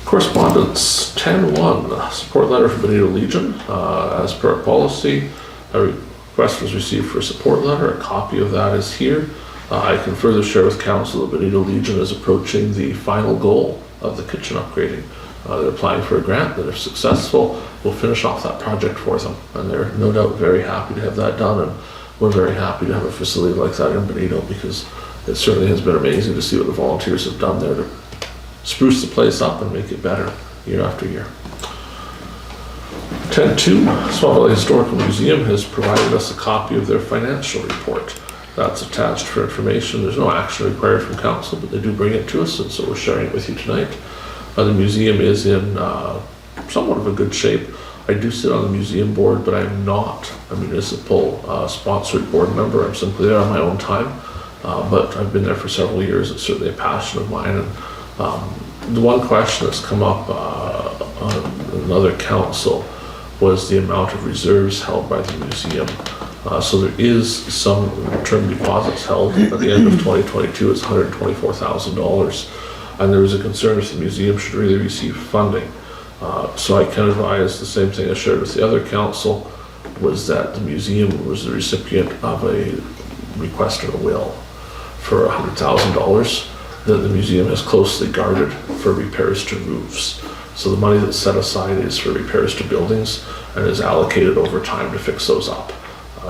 [SPEAKER 1] Correspondence 10-1, support letter from Benito Legion. As per our policy, a request was received for a support letter. A copy of that is here. I can further share with council that Benito Legion is approaching the final goal of the kitchen upgrading. They're applying for a grant that, if successful, will finish off that project for them. And they're no doubt very happy to have that done. And we're very happy to have a facility like that in Benito, because it certainly has been amazing to see what the volunteers have done there to spruce the place up and make it better year after year. 10-2, Swan Valley Historical Museum has provided us a copy of their financial report. That's attached for information. There's no action required from council, but they do bring it to us, and so we're sharing it with you tonight. The museum is in somewhat of a good shape. I do sit on the museum board, but I'm not a municipal sponsored board member. I'm simply there on my own time, but I've been there for several years. It's certainly a passion of mine. And the one question that's come up on another council was the amount of reserves held by the museum. So there is some term deposits held. At the end of 2022, it's $124,000. And there was a concern if the museum should really receive funding. So I can advise the same thing I shared with the other council, was that the museum was the recipient of a request in a will for $100,000 that the museum has closely guarded for repairs to roofs. So the money that's set aside is for repairs to buildings and is allocated over time to fix those up.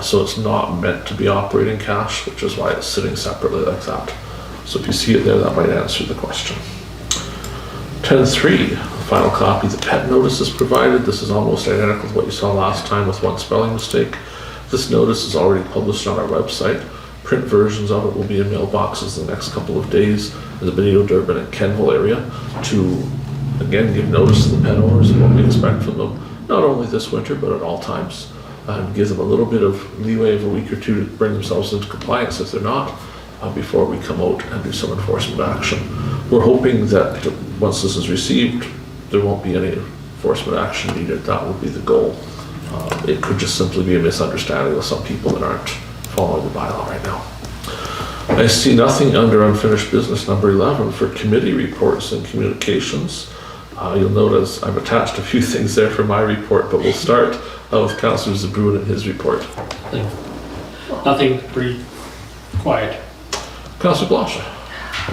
[SPEAKER 1] So it's not meant to be operating cash, which is why it's sitting separately like that. So if you see it there, that might answer the question. 10-3, final copy. The pet notice is provided. This is almost identical to what you saw last time with one spelling mistake. This notice is already published on our website. Print versions of it will be in mailboxes in the next couple of days in the Benito, Durban, and Kenville area to, again, give notice to the pet owners of what we expect from them, not only this winter, but at all times, and give them a little bit of leeway of a week or two to bring themselves into compliance if they're not, before we come out and do some enforcement action. We're hoping that once this is received, there won't be any enforcement action needed. That would be the goal. It could just simply be a misunderstanding with some people that aren't following the bylaw right now. I see nothing under unfinished business number 11 for committee reports and communications. You'll notice I've attached a few things there for my report, but we'll start with Councillor Zbirun and his report.
[SPEAKER 3] Nothing, pretty quiet.
[SPEAKER 1] Councillor Blosha.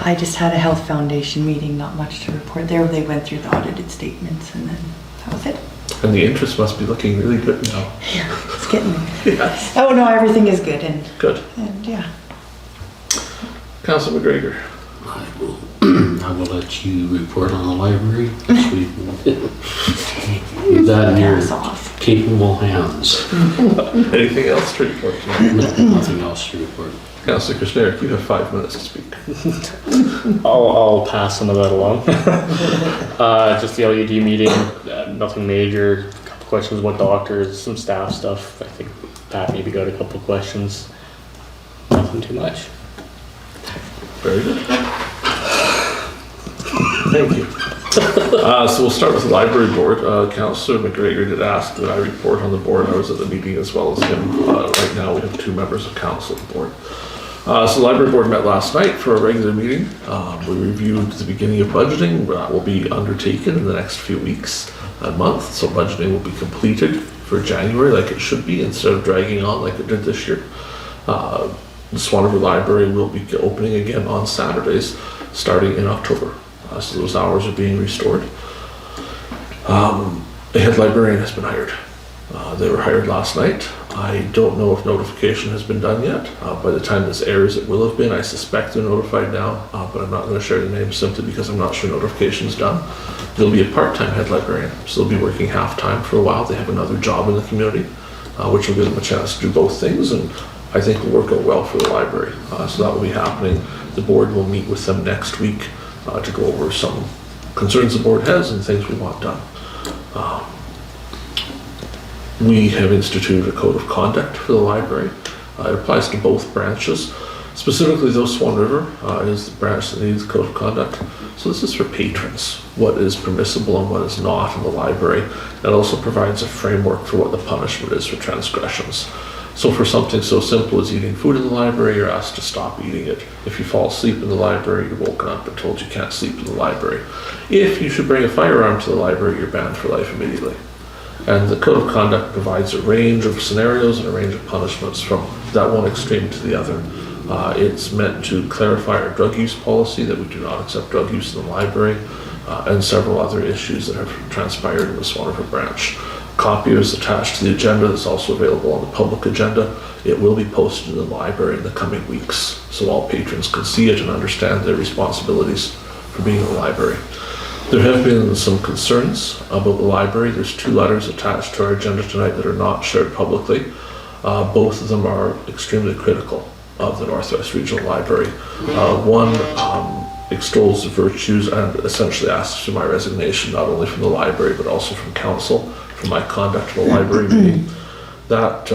[SPEAKER 4] I just had a health foundation meeting, not much to report there. They went through the audited statements and then that was it.
[SPEAKER 1] And the interest must be looking really good now.
[SPEAKER 4] Yeah, it's getting there.
[SPEAKER 1] Yes.
[SPEAKER 4] Oh, no, everything is good and
[SPEAKER 1] Good.
[SPEAKER 4] yeah.
[SPEAKER 1] Councillor McGregor.
[SPEAKER 9] I will let you report on the library. Leave that in your
[SPEAKER 4] Pass off.
[SPEAKER 9] capable hands.
[SPEAKER 1] Anything else to report tonight?
[SPEAKER 9] Nothing else to report.
[SPEAKER 1] Councillor Kushniryk, you have 5 minutes to speak.
[SPEAKER 7] I'll pass some of that along. Just the LED meeting, nothing major. A couple questions about doctors, some staff stuff. I think Pat maybe got a couple questions. Nothing too much.
[SPEAKER 1] Very good. Thank you. So we'll start with the library board. Councillor McGregor did ask that I report on the board. I was at the meeting as well as him. Right now we have 2 members of council on the board. So the library board met last night for a regular meeting. We reviewed the beginning of budgeting. That will be undertaken in the next few weeks and month. So budgeting will be completed for January like it should be instead of dragging on like it did this year. The Swan River Library will be opening again on Saturdays starting in October. So those hours are being restored. A head librarian has been hired. They were hired last night. I don't know if notification has been done yet. By the time this airs, it will have been. I suspect they're notified now, but I'm not going to share the name simply because I'm not sure notification is done. There'll be a part-time head librarian, so they'll be working half-time for a while. They have another job in the community, which will give them a chance to do both things, and I think will work out well for the library. So that will be happening. The board will meet with them next week to go over some concerns the board has and things we want done. We have instituted a code of conduct for the library. It applies to both branches. Specifically, though, Swan River is the branch that needs a code of conduct. So this is for patrons, what is permissible and what is not in the library. It also provides a framework for what the punishment is for transgressions. So for something so simple as eating food in the library, you're asked to stop eating it. If you fall asleep in the library, you're woken up and told you can't sleep in the library. If you should bring a firearm to the library, you're banned for life immediately. And the code of conduct provides a range of scenarios and a range of punishments from that one extreme to the other. It's meant to clarify our drug use policy, that we do not accept drug use in the library, and several other issues that have transpired in the Swan River branch. A copy is attached to the agenda that's also available on the public agenda. It will be posted in the library in the coming weeks, so all patrons can see it and understand their responsibilities for being in the library. There have been some concerns about the library. There's 2 letters attached to our agenda tonight that are not shared publicly. Both of them are extremely critical of the Northwest Regional Library. One extols the virtues and essentially asks for my resignation, not only from the library but also from council, for my conduct of a library meeting. That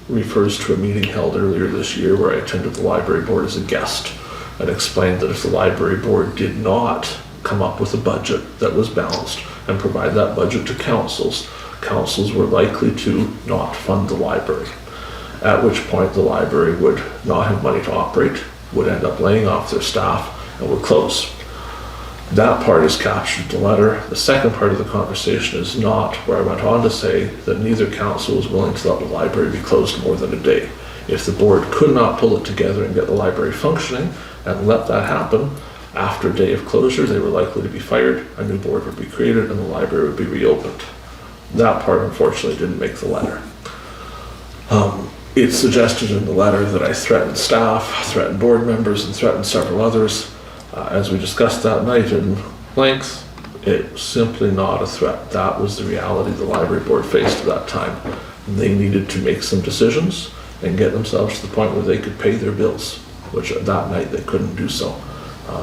[SPEAKER 1] refers to a meeting held earlier this year where I attended the library board as a guest and explained that if the library board did not come up with a budget that was balanced and provide that budget to councils were likely to not fund the library, at which point the library would not have money to operate, would end up laying off their staff, and would close. That part is captured in the letter. The second part of the conversation is not, where I went on to say that neither council was willing to let the library be closed more than a day. If the board could not pull it together and get the library functioning and let that happen, after a day of closure, they were likely to be fired, a new board would be created, and the library would be reopened. That part, unfortunately, didn't make the letter. It's suggested in the letter that I threatened staff, threatened board members, and threatened several others. As we discussed that night in length, it was simply not a threat. That was the reality the library board faced at that time. They needed to make some decisions and get themselves to the point where they could pay their bills, which that night they couldn't do so.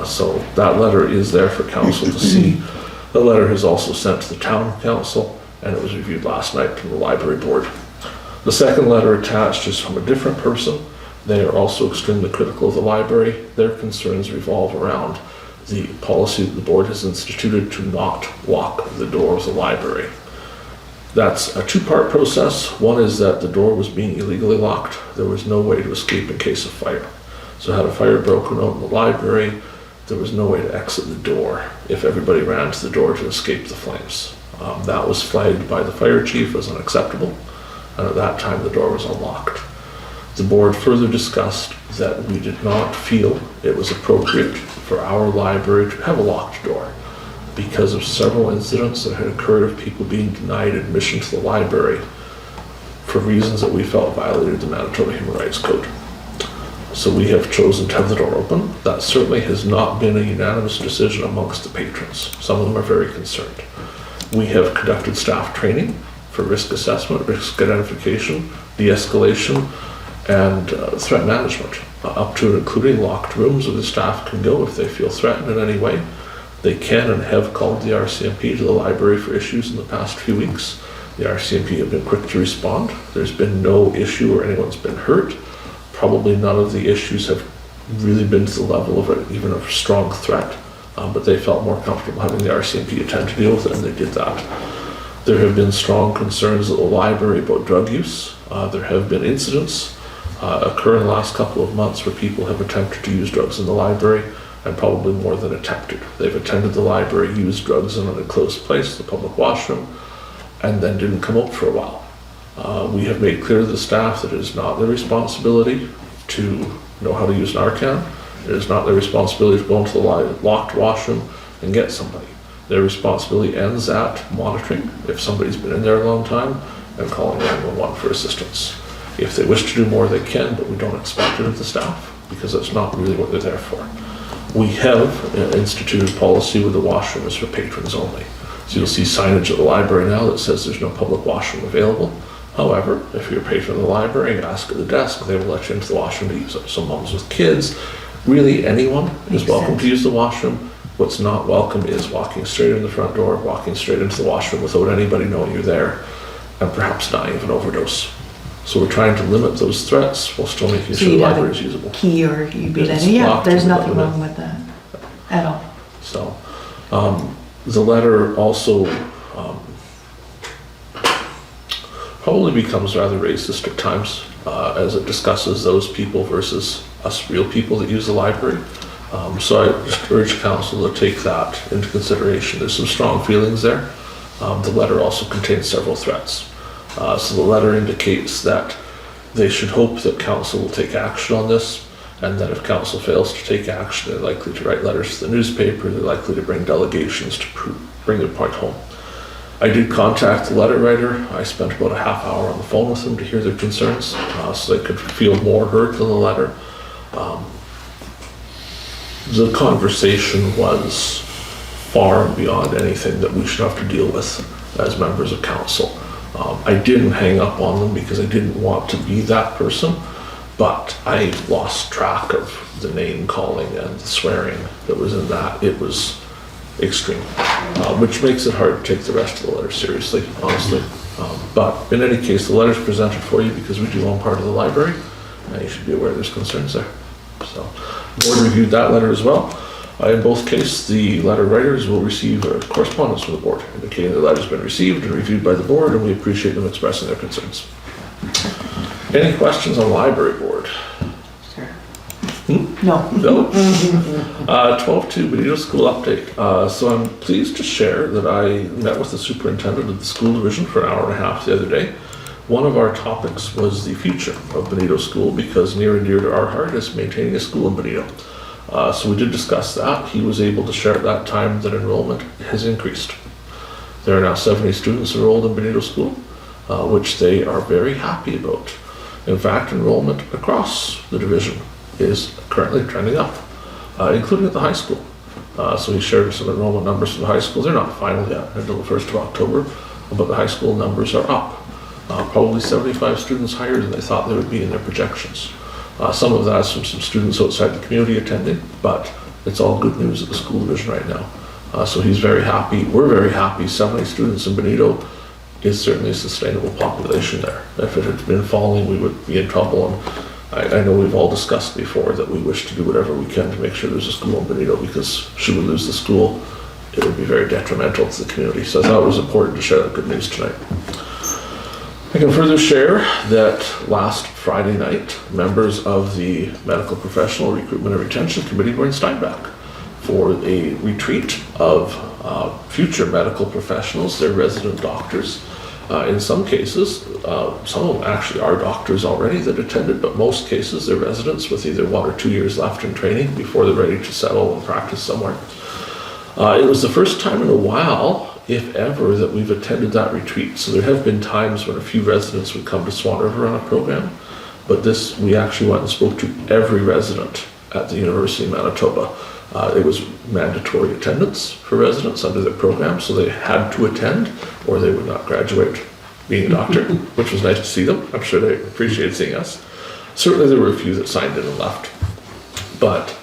[SPEAKER 1] So that letter is there for council to see. The letter is also sent to the town council, and it was reviewed last night from the library board. The second letter attached is from a different person. They are also extremely critical of the library. Their concerns revolve around the policy that the board has instituted to not lock the door of the library. That's a 2-part process. One is that the door was being illegally locked. There was no way to escape in case of fire. So had a fire broken out in the library, there was no way to exit the door if everybody ran to the door to escape the flames. That was flagged by the fire chief as unacceptable, and at that time the door was unlocked. The board further discussed that we did not feel it was appropriate for our library to have a locked door because of several incidents that had occurred of people being denied admission to the library for reasons that we felt violated the Manitoba Human Rights Code. So we have chosen to have the door open. That certainly has not been a unanimous decision amongst the patrons. Some of them are very concerned. We have conducted staff training for risk assessment, risk identification, de-escalation, and threat management, up to and including locked rooms where the staff can go if they feel threatened in any way. They can and have called the RCMP to the library for issues in the past few weeks. The RCMP have been quick to respond. There's been no issue where anyone's been hurt. Probably none of the issues have really been to the level of even a strong threat, but they felt more comfortable having the RCMP attend to deal with it, and they did that. There have been strong concerns at the library about drug use. There have been incidents occur in the last couple of months where people have attempted to use drugs in the library, and probably more than attempted. They've attended the library, used drugs in an enclosed place, the public washroom, and then didn't come out for a while. We have made clear to the staff that it is not their responsibility to know how to use Narcan. It is not their responsibility to go into the locked washroom and get somebody. Their responsibility ends at monitoring if somebody's been in there a long time and calling 911 for assistance. If they wish to do more, they can, but we don't expect it of the staff because that's not really what they're there for. We have instituted policy where the washroom is for patrons only. So you'll see signage at the library now that says there's no public washroom available. However, if you're a patron of the library and ask at the desk, they will let you into the washroom to use it. So moms with kids, really anyone is welcome to use the washroom. What's not welcome is walking straight in the front door, walking straight into the washroom without anybody knowing you're there, and perhaps dying of an overdose. So we're trying to limit those threats while still making sure the library is usable.
[SPEAKER 4] Key or you'd be
[SPEAKER 1] It's
[SPEAKER 4] letting, yeah,
[SPEAKER 1] locked
[SPEAKER 4] there's
[SPEAKER 1] and
[SPEAKER 4] nothing
[SPEAKER 1] limited.
[SPEAKER 4] wrong with that at all.
[SPEAKER 1] So, the letter also probably becomes rather racist at times as it discusses those people versus us real people that use the library. So I just urge council to take that into consideration. There's some strong feelings there. The letter also contains several threats. So the letter indicates that they should hope that council will take action on this, and that if council fails to take action, they're likely to write letters to the newspaper, they're likely to bring delegations to bring their point home. I did contact the letter writer. I spent about a half hour on the phone with them to hear their concerns, so they could feel more heard than the letter. The conversation was far and beyond anything that we should have to deal with as members of council. I didn't hang up on them because I didn't want to be that person, but I lost track of the name calling and the swearing that was in that. It was extreme, which makes it hard to take the rest of the letter seriously, honestly. But in any case, the letter's presented for you because we do own part of the library, and you should be aware there's concerns there. So, the board reviewed that letter as well. In both cases, the letter writers will receive a correspondence from the board indicating the letter's been received and reviewed by the board, and we appreciate them expressing their concerns. Any questions on library board?
[SPEAKER 4] Sure. No.
[SPEAKER 1] No. 12-2 Benito School update. So I'm pleased to share that I met with the superintendent of the school division for an hour and a half the other day. One of our topics was the future of Benito School, because near and dear to our heart is maintaining a school in Benito. So we did discuss that. He was able to share at that time that enrollment has increased. There are now 70 students enrolled in Benito School, which they are very happy about. In fact, enrollment across the division is currently trending up, including at the high school. So he shared some enrollment numbers for the high school. They're not final yet until the 1st of October, but the high school numbers are up. Probably 75 students higher than they thought they would be in their projections. Some of that is from some students outside the community attending, but it's all good news at the school division right now. So he's very happy. We're very happy. 70 students in Benito is certainly a sustainable population there. If it had been falling, we would be in trouble. And I know we've all discussed before that we wish to do whatever we can to make sure there's a school in Benito, because should we lose the school, it would be very detrimental to the community. So I thought it was important to share that good news tonight. I can further share that last Friday night, members of the Medical Professional Recruitment and Retention Committee were in Steinbach for a retreat of future medical professionals, their resident doctors. In some cases, some of them actually are doctors already that attended, but most cases they're residents with either 1 or 2 years left in training before they're ready to settle and practice somewhere. It was the first time in a while, if ever, that we've attended that retreat. So there have been times when a few residents would come to Swan River on a program, but this, we actually went and spoke to every resident at the University of Manitoba. It was mandatory attendance for residents under the program, so they had to attend or they would not graduate being a doctor, which was nice to see them. I'm sure they appreciated seeing us. Certainly there were a few that signed in and left, but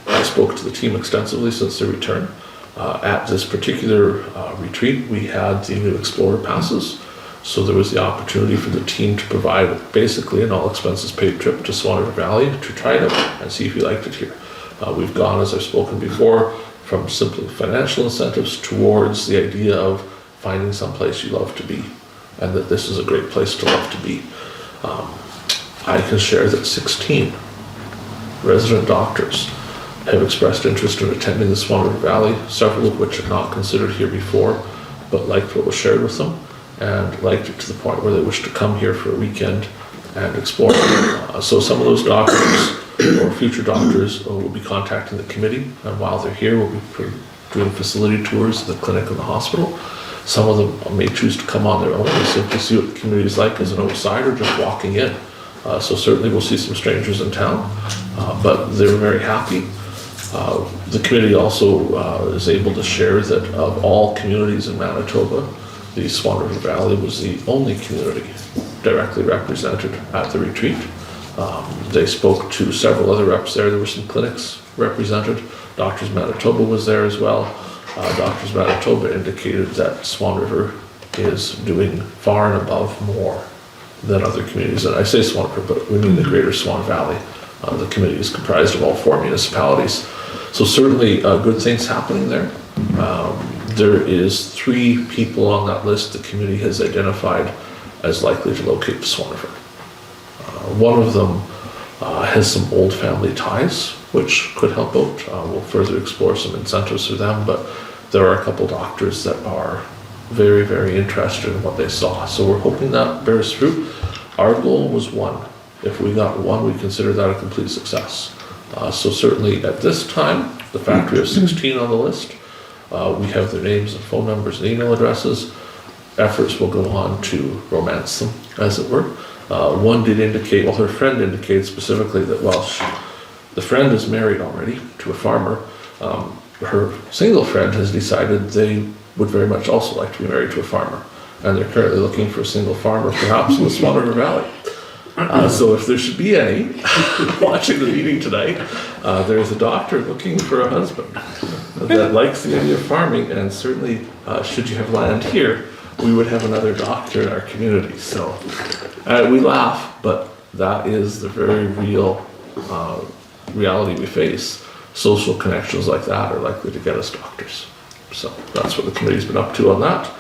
[SPEAKER 1] I spoke to the team extensively since their return. At this particular retreat, we had the new Explorer passes, so there was the opportunity for the team to provide basically an all expenses paid trip to Swan River Valley to try it out and see if you liked it here. We've gone, as I've spoken before, from simply financial incentives towards the idea of finding some place you love to be, and that this is a great place to love to be. I can share that 16 resident doctors have expressed interest in attending the Swan River Valley, several of which had not considered here before, but liked what was shared with them, and liked it to the point where they wish to come here for a weekend and explore. So some of those doctors or future doctors will be contacting the committee, and while they're here, we'll be doing facility tours of the clinic and the hospital. Some of them may choose to come on their own and simply see what the community is like as an outsider just walking in. So certainly we'll see some strangers in town, but they were very happy. The committee also is able to share that of all communities in Manitoba, the Swan River Valley was the only community directly represented at the retreat. They spoke to several other reps there. There were some clinics represented. Doctors Manitoba was there as well. Doctors Manitoba indicated that Swan River is doing far and above more than other communities. And I say Swan River, but we mean the greater Swan Valley. The committee is comprised of all 4 municipalities. So certainly good things happening there. There is 3 people on that list the committee has identified as likely to locate to Swan River. One of them has some old family ties, which could help out. We'll further explore some incentives for them, but there are a couple doctors that are very, very interested in what they saw. So we're hoping that bears fruit. Our goal was 1. If we got 1, we consider that a complete success. So certainly at this time, the fact we have 16 on the list, we have their names and phone numbers and email addresses. Efforts will go on to romance them, as it were. One did indicate, well, her friend indicated specifically that while the friend is married already to a farmer, her single friend has decided they would very much also like to be married to a farmer. And they're currently looking for a single farmer, perhaps in the Swan River Valley. So if there should be any watching the meeting tonight, there's a doctor looking for a husband that likes the idea of farming, and certainly should you have land here, we would have another doctor in our community. So we laugh, but that is the very real reality we face. Social connections like that are likely to get us doctors. So that's what the committee's been up to on that.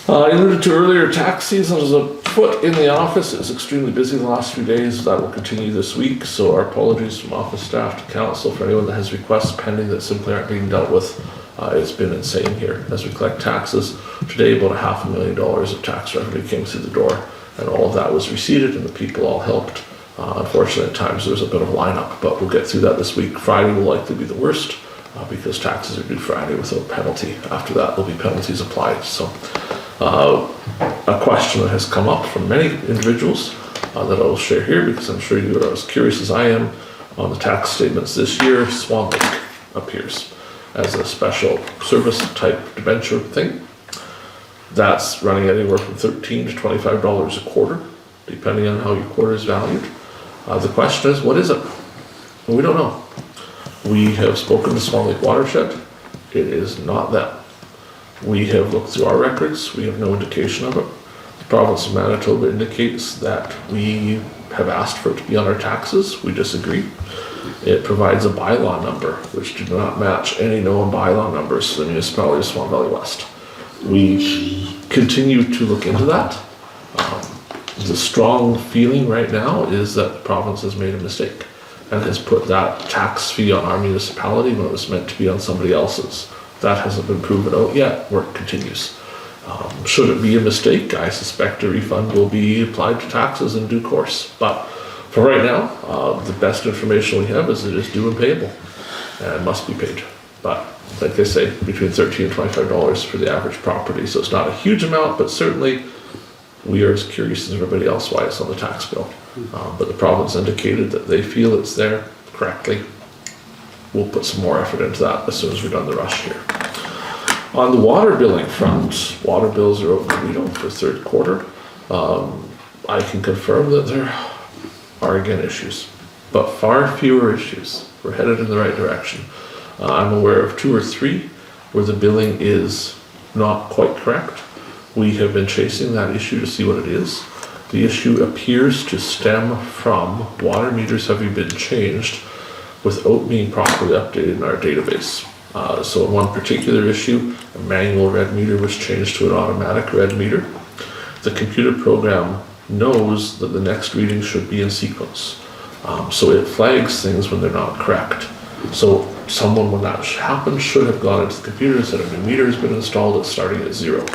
[SPEAKER 1] I alluded to earlier, tax season is afoot in the office. It's extremely busy the last few days. That will continue this week. So our apologies from office staff to council for anyone that has requests pending that simply aren't being dealt with. It's been insane here as we collect taxes. Today, about $500,000 of tax revenue came through the door, and all of that was receipted, and the people all helped. Unfortunately, at times there's a bit of a lineup, but we'll get through that this week. Friday will likely be the worst because taxes are due Friday without penalty. After that, there'll be penalties applied. So, a question that has come up from many individuals that I will share here because I'm sure you are as curious as I am on the tax statements this year. Swan Lake appears as a special service type debenture thing. That's running anywhere from $13 to $25 a quarter, depending on how your quarter is valued. The question is, what is it? Well, we don't know. We have spoken to Swan Lake Watershed. It is not them. We have looked through our records. We have no indication of it. The province of Manitoba indicates that we have asked for it to be on our taxes. We disagree. It provides a bylaw number, which do not match any known bylaw numbers to the Municipality of Swan Valley West. We continue to look into that. The strong feeling right now is that the province has made a mistake and has put that tax fee on our municipality when it was meant to be on somebody else's. That hasn't been proven out yet, work continues. Should it be a mistake, I suspect a refund will be applied to taxes in due course. But for right now, the best information we have is it is due and payable and must be paid. But like they say, between $13 and $25 for the average property. So it's not a huge amount, but certainly we are as curious as everybody else why it's on the tax bill. But the province indicated that they feel it's there correctly. We'll put some more effort into that as soon as we're done the rush here. On the water billing front, water bills are out for third quarter. I can confirm that there are again issues, but far fewer issues. We're headed in the right direction. I'm aware of 2 or 3 where the billing is not quite correct. We have been chasing that issue to see what it is. The issue appears to stem from water meters having been changed without being properly updated in our database. So in one particular issue, a manual red meter was changed to an automatic red meter. The computer program knows that the next reading should be in sequence. So it flags things when they're not correct. So someone, when that happened, should have gone into the computer and said a new meter has been installed, it's starting at 0.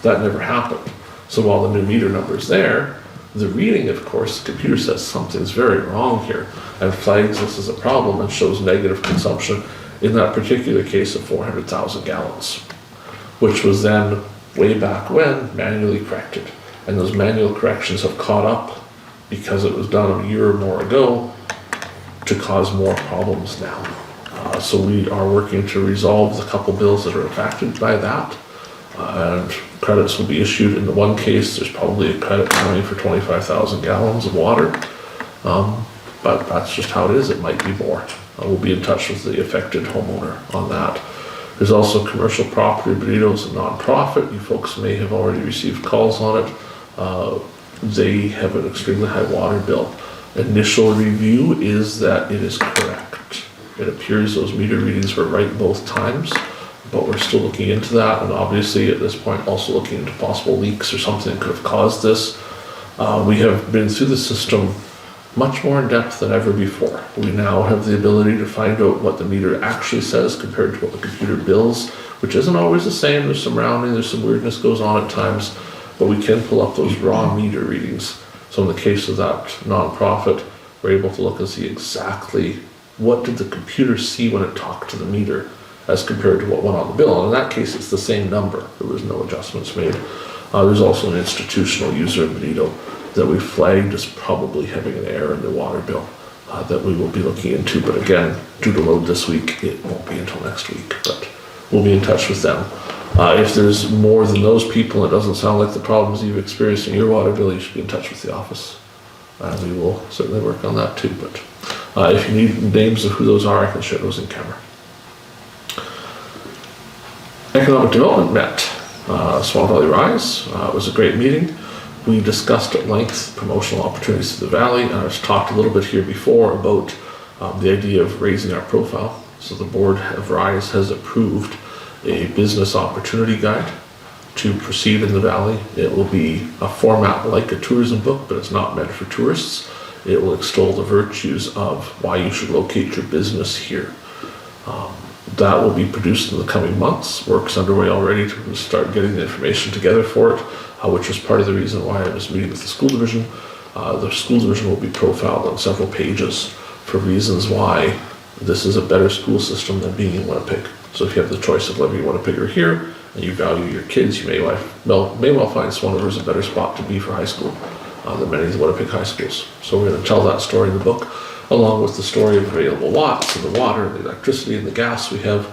[SPEAKER 1] That never happened. So while the new meter number is there, the reading, of course, the computer says something's very wrong here and flags this as a problem and shows negative consumption in that particular case of 400,000 gallons, which was then way back when manually corrected. And those manual corrections have caught up because it was done a year or more ago to cause more problems now. So we are working to resolve the couple bills that are impacted by that. And credits will be issued. In the one case, there's probably a credit coming for 25,000 gallons of water. But that's just how it is. It might be more. We'll be in touch with the affected homeowner on that. There's also commercial property. Burrito's a non-profit. You folks may have already received calls on it. They have an extremely high water bill. Initial review is that it is correct. It appears those meter readings were right both times, but we're still looking into that, and obviously at this point also looking into possible leaks or something that could have caused this. We have been through the system much more in depth than ever before. We now have the ability to find out what the meter actually says compared to what the computer bills, which isn't always the same. There's some rounding, there's some weirdness goes on at times, but we can pull up those raw meter readings. So in the case of that non-profit, we're able to look and see exactly what did the computer see when it talked to the meter as compared to what went on the bill. And in that case, it's the same number. There was no adjustments made. There's also an institutional user in Benito that we flagged as probably having an error in the water bill that we will be looking into. But again, due to load this week, it won't be until next week. But we'll be in touch with them. If there's more than those people, it doesn't sound like the problems you've experienced in your water bill, you should be in touch with the office. We will certainly work on that too. But if you need names of who those are, I can share those in camera. Economic Development met. Swan Valley Rise. It was a great meeting. We discussed at length promotional opportunities to the Valley, and I've talked a little bit here before about the idea of raising our profile. So the board of Rise has approved a business opportunity guide to proceed in the Valley. It will be a format like a tourism book, but it's not meant for tourists. It will extol the virtues of why you should locate your business here. That will be produced in the coming months. Work's underway already to start getting the information together for it, which was part of the reason why I was meeting with the school division. The school division will be profiled on several pages for reasons why this is a better school system than being in Winnipeg. So if you have the choice of living in Winnipeg or here, and you value your kids, you may well find Swan River is a better spot to be for high school than many of the Winnipeg high schools. So we're going to tell that story in the book, along with the story of available lots and the water and the electricity and the gas we have.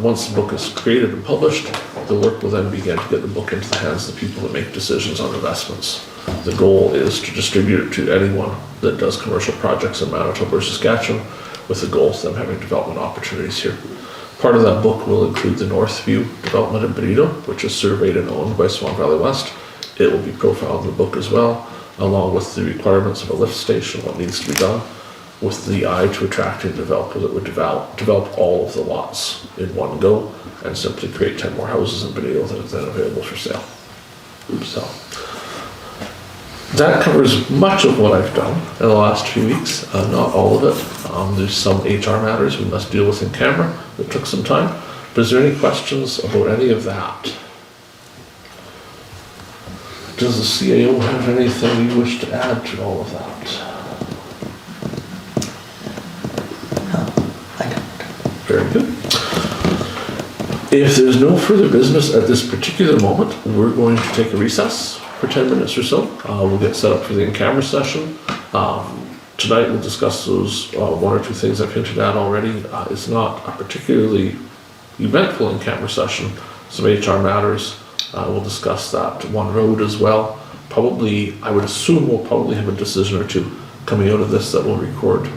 [SPEAKER 1] Once the book is created and published, the work will then begin to get the book into the hands of the people that make decisions on investments. The goal is to distribute it to anyone that does commercial projects in Manitoba or Saskatchewan, with the goal of them having development opportunities here. Part of that book will include the Northview development in Benito, which is surveyed and owned by Swan Valley West. It will be profiled in the book as well, along with the requirements of a lift station, what needs to be done, with the eye to attracting a developer that would develop all of the lots in one go and simply create 10 more houses in Benito that are then available for sale. So That covers much of what I've done in the last few weeks, not all of it. There's some HR matters we must deal with in camera that took some time. But is there any questions about any of that? Does the CAO have anything you wish to add to all of that?
[SPEAKER 2] No, I don't.
[SPEAKER 1] Very good. If there's no further business at this particular moment, we're going to take a recess for 10 minutes or so. We'll get set up for the in-camera session. Tonight we'll discuss those one or two things I've hinted at already. It's not a particularly eventful in-camera session. Some HR matters. We'll discuss that one road as well. Probably, I would assume we'll probably have a decision or two coming out of this that we'll record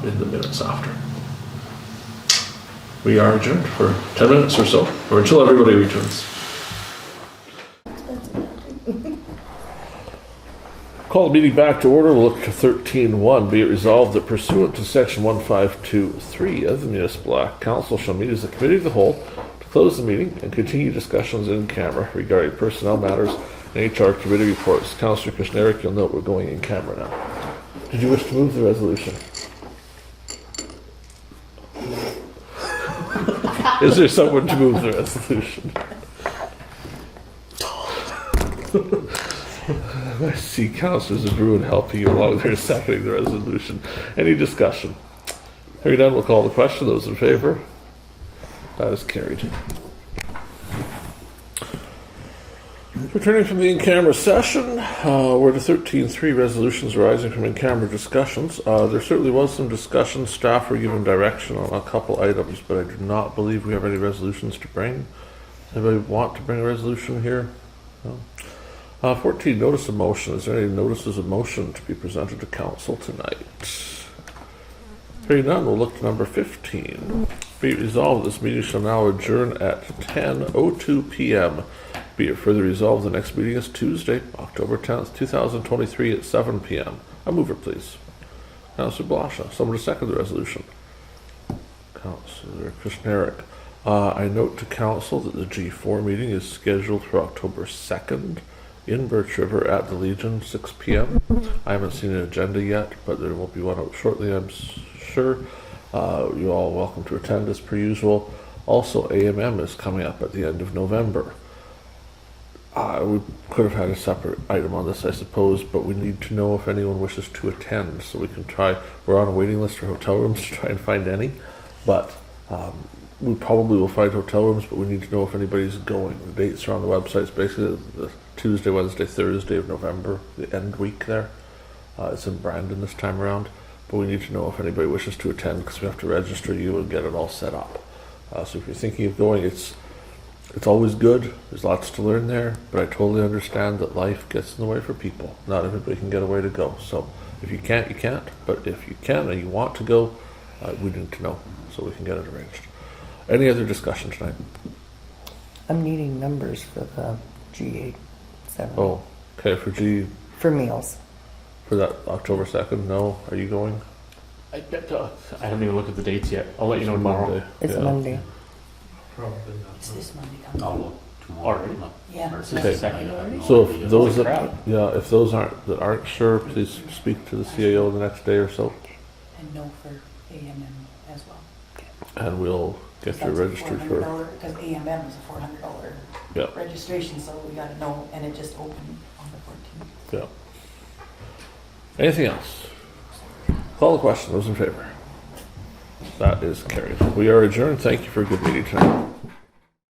[SPEAKER 1] in the minutes after. We are adjourned for 10 minutes or so, or until everybody returns. Call the meeting back to order. We'll look to 13.1. Be it resolved that pursuant to section 1523 of the Municipal Act, Council shall meet as a committee of the whole to close the meeting and continue discussions in camera regarding personnel matters and HR committee reports. Councillor Kushniryk, you'll note we're going in camera now. Did you wish to move the resolution? Is there someone to move the resolution? I see Councillor Zbirun helping you along there, seconding the resolution. Any discussion? Hearing none, we'll call the question. Those in favour? That is carried. Returning from the in-camera session, we're to 13.3, resolutions arising from in-camera discussions. There certainly was some discussion. Staff were given direction on a couple items, but I do not believe we have any resolutions to bring. Anybody want to bring a resolution here? No? 14, notice of motion. Is there any notices of motion to be presented to council tonight? Hearing none, we'll look to number 15. Be it resolved, this meeting shall now adjourn at 10:02 p.m. Be it further resolved, the next meeting is Tuesday, October 10th, 2023 at 7 p.m. A mover, please. Councillor Blosha. Someone to second the resolution. Councillor Kushniryk. I note to council that the G4 meeting is scheduled for October 2nd in Birch River at the Legion, 6 p.m. I haven't seen an agenda yet, but there will be one out shortly, I'm sure. You're all welcome to attend as per usual. Also, AMM is coming up at the end of November. We could have had a separate item on this, I suppose, but we need to know if anyone wishes to attend, so we can try. We're on a waiting list for hotel rooms to try and find any, but we probably will find hotel rooms, but we need to know if anybody's going. The dates are on the website. It's basically the Tuesday, Wednesday, Thursday of November, the end week there. It's in Brandon this time around, but we need to know if anybody wishes to attend because we have to register you and get it all set up. So if you're thinking of going, it's always good. There's lots to learn there, but I totally understand that life gets in the way for people. Not everybody can get away to go. So if you can't, you can't. But if you can and you want to go, we need to know so we can get it arranged. Any other discussion tonight?
[SPEAKER 2] I'm needing numbers for the G8 7.
[SPEAKER 1] Oh, okay,
[SPEAKER 2] For meals.
[SPEAKER 1] for that October 2nd, no? Are you going?
[SPEAKER 7] I haven't even looked at the dates yet. I'll let you know tomorrow.
[SPEAKER 1] Monday.
[SPEAKER 2] It's
[SPEAKER 1] Yeah.
[SPEAKER 2] Monday.
[SPEAKER 9] Probably
[SPEAKER 4] It's this Monday.
[SPEAKER 9] I'll look tomorrow.
[SPEAKER 7] Alright.
[SPEAKER 4] Yeah.
[SPEAKER 7] It's
[SPEAKER 1] Okay.
[SPEAKER 7] the second.
[SPEAKER 1] So if those
[SPEAKER 7] Holy
[SPEAKER 1] that,
[SPEAKER 7] crap.
[SPEAKER 1] if those aren't sure, please speak to the CAO the next day or so,
[SPEAKER 4] And no for AMM as well.
[SPEAKER 1] and we'll get you registered for.
[SPEAKER 4] Because AMM is a $400
[SPEAKER 1] Yeah.
[SPEAKER 4] registration, so we gotta know, and it just opened on the 14th.
[SPEAKER 1] Yeah. Anything else? Call the question. Those in favor? That is carried. We are adjourned. Thank you for a good meeting tonight.